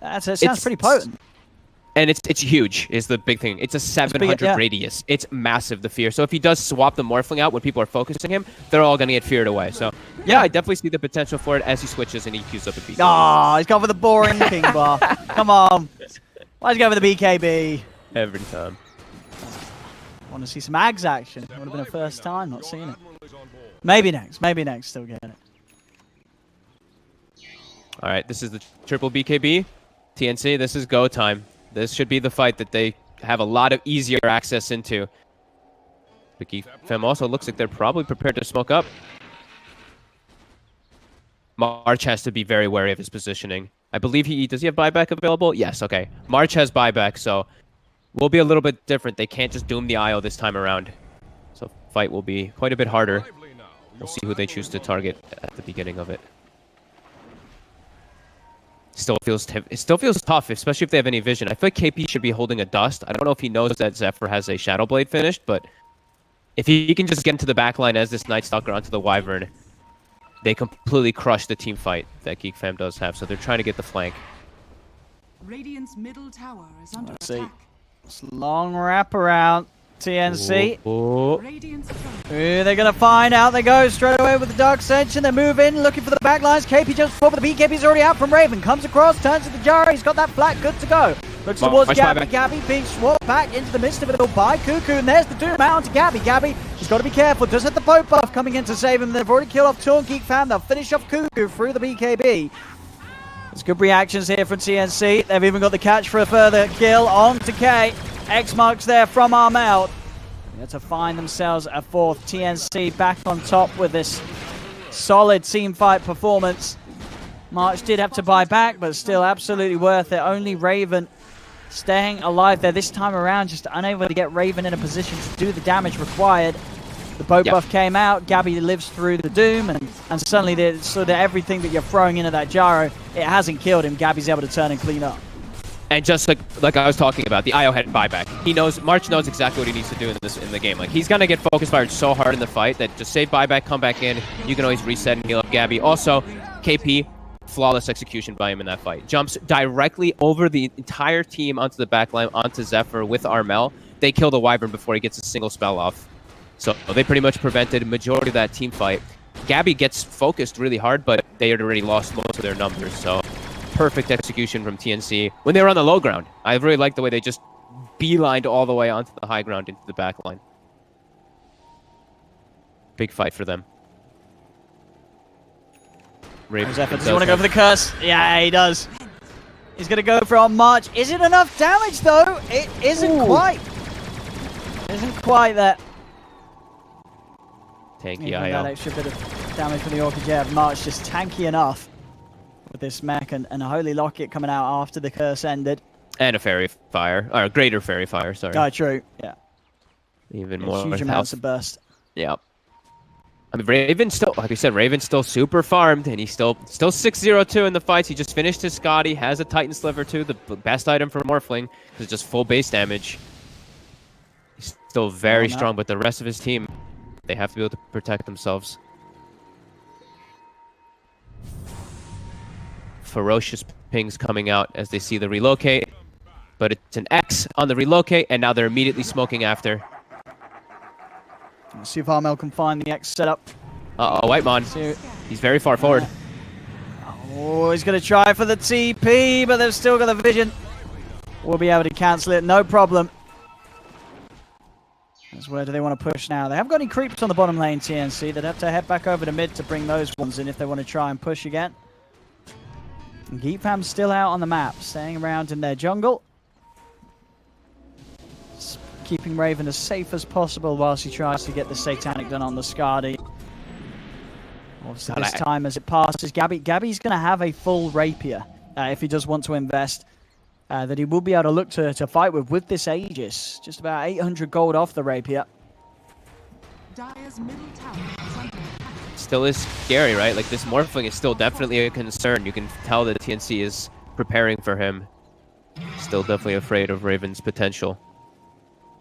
it sounds pretty potent. And it's huge is the big thing. It's a 700 radius. It's massive, the fear. So if he does swap the Morphling out when people are focusing him, they're all going to get feared away. So yeah, I definitely see the potential for it as he switches and EQs up a beat. Oh, he's gone for the boring ping bar. Come on. Why's he going for the BKB? Every time. Want to see some Ags action. It would have been a first time not seeing it. Maybe next. Maybe next. Still getting it. All right, this is the triple BKB. TNC, this is go time. This should be the fight that they have a lot of easier access into. But GeekFam also looks like they're probably prepared to smoke up. March has to be very wary of his positioning. I believe does he have buyback available? Yes, okay. March has buyback, so will be a little bit different. They can't just doom the IO this time around. So fight will be quite a bit harder. We'll see who they choose to target at the beginning of it. It still feels tough, especially if they have any vision. I feel like KP should be holding a dust. I don't know if he knows that Zephyr has a Shadow Blade finished, but if he can just get into the backline as this Night Stalker onto the Wyvern, they completely crush the team fight that GeekFam does have. So they're trying to get the flank. Radiant's middle tower is under Let's see. attack. It's long wraparound. TNC. Oh. They're going to find out. They go straight away with the Dark Ascension. They move in, looking for the backlines. KP jumps forward, but the BKB's already out from Raven. Comes across, turns to the Jara. He's got that flat, good to go. Looks towards Gabby. Gabby being swapped back into the midst of it all by Cuckoo. And there's the Doom out onto Gabby. Gabby, she's got to be careful. Does have the boat buff coming in to save him. They've already killed off Torn GeekFam. They'll finish off Cuckoo through the BKB. There's good reactions here from TNC. They've even got the catch for a further kill on to K. X marks there from Armel. They have to find themselves a fourth. TNC back on top with this solid team fight performance. March did have to buy back, but still absolutely worth it. Only Raven staying alive there this time around, just unable to get Raven in a position to do the damage required. The boat buff came out, Gabby lives through the Doom, and suddenly there's sort of everything that you're throwing into that Gyro, it hasn't killed him. Gabby's able to turn and clean up. And just like I was talking about, the IO had buyback. March knows exactly what he needs to do in the game. Like, he's gonna get focus fired so hard in the fight that just save buyback, come back in, you can always reset and heal up Gabby. Also, KP, flawless execution by him in that fight. Jumps directly over the entire team onto the backline, onto Zephyr with Armel. They kill the Wyvern before he gets a single spell off. So they pretty much prevented a majority of that team fight. Gabby gets focused really hard, but they had already lost most of their numbers. So perfect execution from TNC when they were on the low ground. I really like the way they just beelined all the way onto the high ground into the back line. Big fight for them. Does he want to go for the curse? Yeah, he does. He's going to go for on March. Is it enough damage, though? It isn't quite. Isn't quite that. Tanky Even IO. that extra bit of damage from the Orchid Jab. March just tanky enough with this mech and a Holy Locket coming out after the curse ended. And a Fairy Fire, or a Greater Fairy Fire, sorry. Oh, true, yeah. Even more huge amounts of burst. Yeah. I mean, Raven still, like I said, Raven's still super farmed, and he's still 6-0-2 in the fights. He just finished his Scotty, has a Titan Sliver too, the best item for Morphling, because it's just full base damage. He's still very strong, but the rest of his team, they have to be able to protect themselves. Ferocious pings coming out as they see the relocate, but it's an X on the relocate, and now they're immediately smoking after. Let's see if Armel can find the X setup. Uh-oh, Whitemon. He's very far forward. Oh, he's going to try for the TP, but they've still got the vision. We'll be able to cancel it, no problem. That's where do they want to push now? They haven't got any creeps on the bottom lane, TNC. They'd have to head back over to mid to bring those ones in if they want to try and push again. And GeekFam's still out on the map, staying around in their jungle. Keeping Raven as safe as possible whilst he tries to get the Satanic done on the Skadi. Obviously, this time as it passes, Gabby's going to have a full Rapier if he does want to invest. That he will be able to look to fight with this Aegis. Just about 800 gold off the Rapier. Dire's middle tower is under attack. Still is scary, right? Like, this Morphling is still definitely a concern. You can tell that TNC is preparing for him. Still definitely afraid of Raven's potential.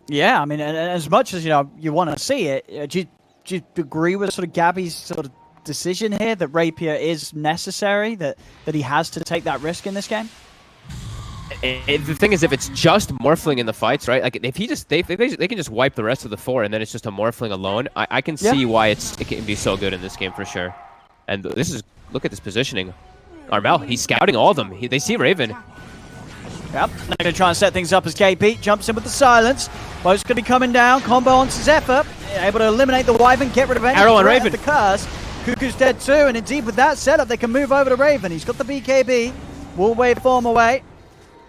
Yeah, I mean, as much as you want to see it, do you agree with sort of Gabby's sort of decision here that Rapier is necessary, that he has to take that risk in this game? the thing is, if it's just Morphling in the fights, right? Like if they can just wipe the rest of the 4, and then it's just a Morphling alone. I can see why it can be so good in this game for sure. And this is, look at this positioning. Armel, he's scouting all of them. They see Raven. Yep, they're going to try and set things up as KP jumps in with the silence. Boat's going to be coming down. Combo on Zephyr, able to eliminate the Wyvern, get rid of any Arrow on threat of Raven. the curse. Cuckoo's dead too, and indeed with that setup, they can move over to Raven. He's got the BKB. Will wave form away.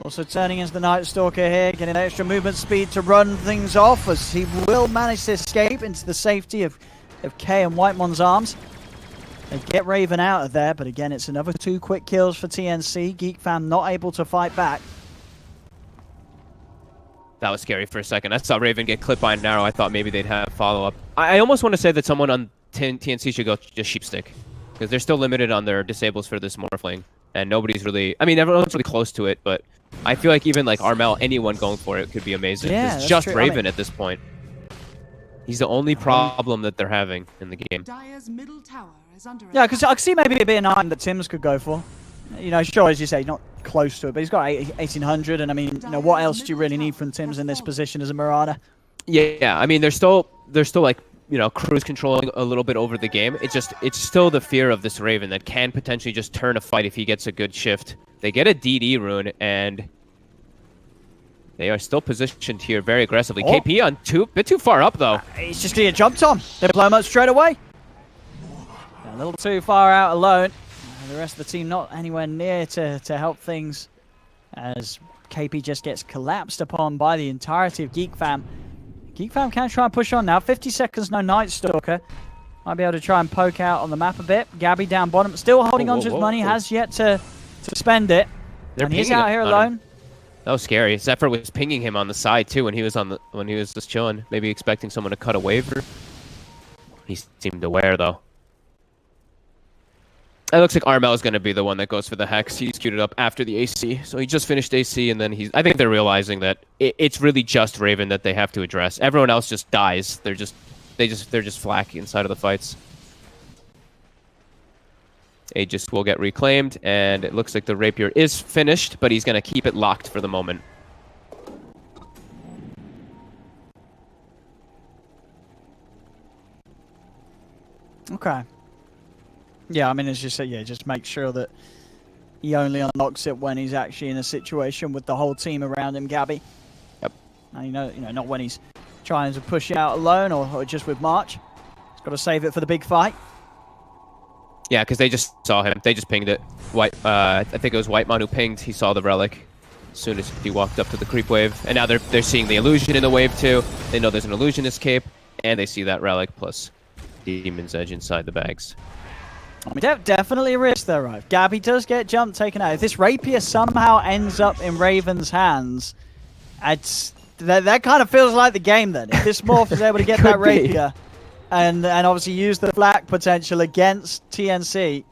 Also turning into the Night Stalker here, getting extra movement speed to run things off as he will manage to escape into the safety of K and Whitemon's arms. They get Raven out of there, but again, it's another 2 quick kills for TNC. GeekFam not able to fight back. That was scary for a second. I saw Raven get clipped by an arrow. I thought maybe they'd have follow-up. I almost want to say that someone on TNC should go just Sheepstick, because they're still limited on their disables for this Morphling, and nobody's really... I mean, everyone's really close to it, but I feel like even like Armel, anyone going for it could be amazing. Yeah, it's just true. Raven at this point. He's the only problem that they're having in the game. Dire's middle tower is under Yeah, because I could see maybe it being an item that Tim's could go for. You know, sure, as you say, not close to it, but he's got 1800, and I mean, you know, what else do you really need from Tim's in this position as a Marauder? Yeah, I mean, they're still like, you know, cruise controlling a little bit over the game. It's still the fear of this Raven that can potentially just turn a fight if he gets a good shift. They get a DD rune, and they are still positioned here very aggressively. Oh. KP on bit too far up though. He's just getting jumped on. They blow him up straight away. A little too far out alone. The rest of the team not anywhere near to help things, as KP just gets collapsed upon by the entirety of GeekFam. GeekFam can try and push on now. 50 seconds, no Night Stalker. Might be able to try and poke out on the map a bit. Gabby down bottom, still holding on to his money, has yet to spend it. They're and he's pinging out here on him. alone. That was scary. Zephyr was pinging him on the side too when he was just chilling, maybe expecting someone to cut a waver. He seemed aware though. It looks like Armel is going to be the one that goes for the Hex. He's queued it up after the AC. So he just finished AC, and then I think they're realizing that it's really just Raven that they have to address. Everyone else just dies. They're just flaky inside of the fights. Aegis will get reclaimed, and it looks like the Rapier is finished, but he's going to keep it locked for the moment. Okay. Yeah, I mean, as you say, yeah, just make sure that he only unlocks it when he's actually in a situation with the whole team around him, Gabby. Yep. And you know, not when he's trying to push out alone or just with March. He's got to save it for the big fight. Yeah, because they just saw him. They just pinged it. I think it was Whitemon who pinged. He saw the relic as soon as he walked up to the creep wave. And now they're seeing the illusion in the wave too. They know there's an illusionist cape, and they see that relic plus Demon's Edge inside the bags. I mean, definitely a risk there, right? Gabby does get jump taken out. If this Rapier somehow ends up in Raven's hands, that kind of feels like the game then. If this Morph is able to get that Rapier and obviously use the flak potential against TNC,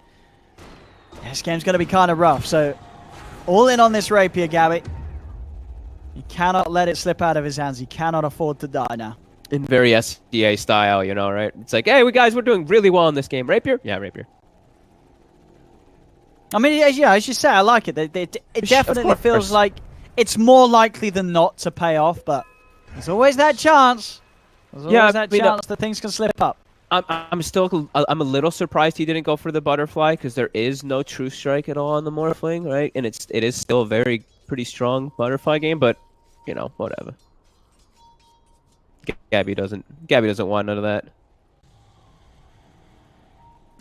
this game's going to be kind of rough. So all in on this Rapier, Gabby. You cannot let it slip out of his hands. He cannot afford to die now. In very SDA style, you know, right? It's like, hey, we're doing really well in this game. Rapier? Yeah, Rapier. I mean, yeah, as you say, I like it. It definitely feels like it's more likely than not to pay off, but there's always that chance. There's always that chance that things can slip up. I'm a little surprised he didn't go for the butterfly, because there is no true strike at all on the Morphling, right? And it is still a pretty strong butterfly game, but you know, whatever. Gabby doesn't want none of that.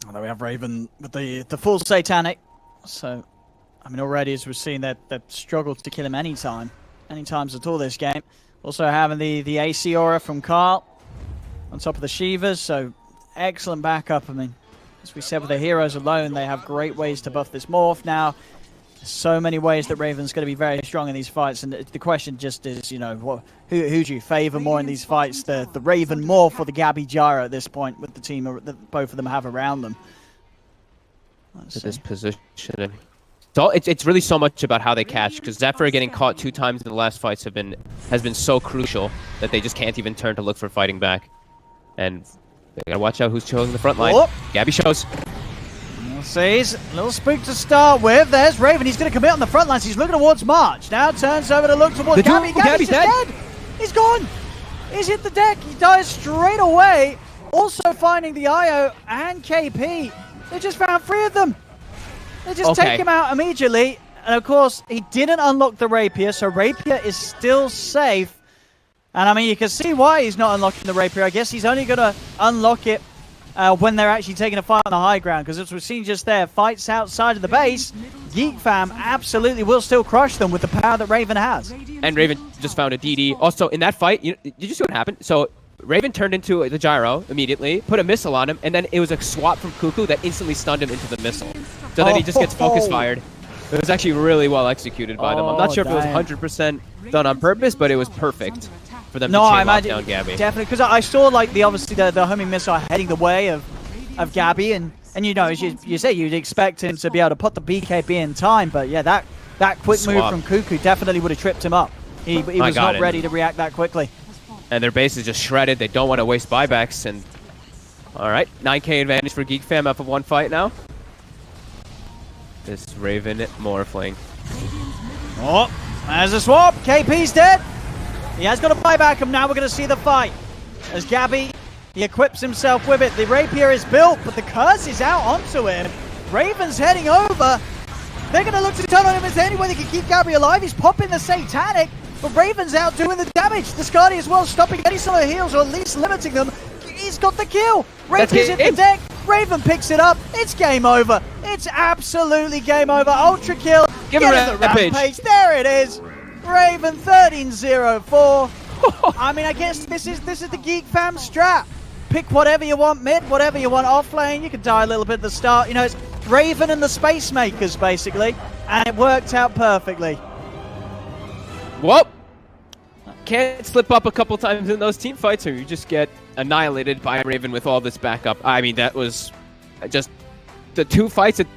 Although we have Raven with the full Satanic. So, I mean, already as we've seen, they've struggled to kill him any times at all this game. Also having the AC aura from Carl on top of the Shivas, so excellent backup. I mean, as we said, with the heroes alone, they have great ways to buff this Morph now. So many ways that Raven's going to be very strong in these fights, and the question just is, you know, who do you favour more in these fights, the Raven Morph or the Gabby Gyro at this point with the team that both of them have around them? This positioning. So it's really so much about how they catch, because Zephyr getting caught 2 times in the last fights has been so crucial that they just can't even turn to look for fighting back. And they gotta watch out who's showing the front line. Oh. Gabby shows. Sees a little spook to start with. There's Raven. He's going to commit on the front lines. He's looking towards March. Now turns over to look towards Gabby. Gabby's just dead. He's gone. He's hit the deck. He dies straight away. Also finding the IO and KP. They just found 3 of them. They just take him out immediately. And of course, he didn't unlock the Rapier, so Rapier is still safe. And I mean, you can see why he's not unlocking the Rapier. I guess he's only going to unlock it when they're actually taking a fight on the high ground, because as we've seen just there, fights outside of the base, GeekFam absolutely will still crush them with the power that Raven has. And Raven just found a DD. Also, in that fight, did you see what happened? So Raven turned into the gyro immediately, put a missile on him, and then it was a swap from Cuckoo that instantly stunned him into the missile. So then he just gets focus fired. It was actually really well executed by them. I'm not sure if it was 100% done on purpose, but it was perfect for them to chain lock down Gabby. Definitely, because I saw like obviously the homing missile heading the way of Gabby, and you know, as you say, you'd expect him to be able to put the BKB in time, but yeah, that quick move from Cuckoo definitely would have tripped him up. He was not ready to react that quickly. And their base is just shredded. They don't want to waste buybacks. And all right, 9K advantage for GeekFam off of 1 fight now. This Raven morphling. Oh, there's a swap. KP's dead. He has got a buyback, and now we're going to see the fight. As Gabby, he equips himself with it. The Rapier is built, but the curse is out onto him. Raven's heading over. They're going to look to turn on him. Is there any way they can keep Gabby alive? He's popping the Satanic, but Raven's out doing the damage. The Skadi as well, stopping any sort of heals, or at least limiting them. He's got the kill. Rapier's hit the deck. Raven picks it up. It's game over. It's absolutely game over. Ultra kill. Give him a rampage. There it is. Raven 13-0-4. I mean, I guess this is the GeekFam strat. Pick whatever you want mid, whatever you want off lane. You can die a little bit at the start. You know, it's Raven and the Space Makers, basically. And it worked out perfectly. Well, can't slip up a couple times in those team fights, or you just get annihilated by Raven with all this backup. I mean, that was just the 2 fights that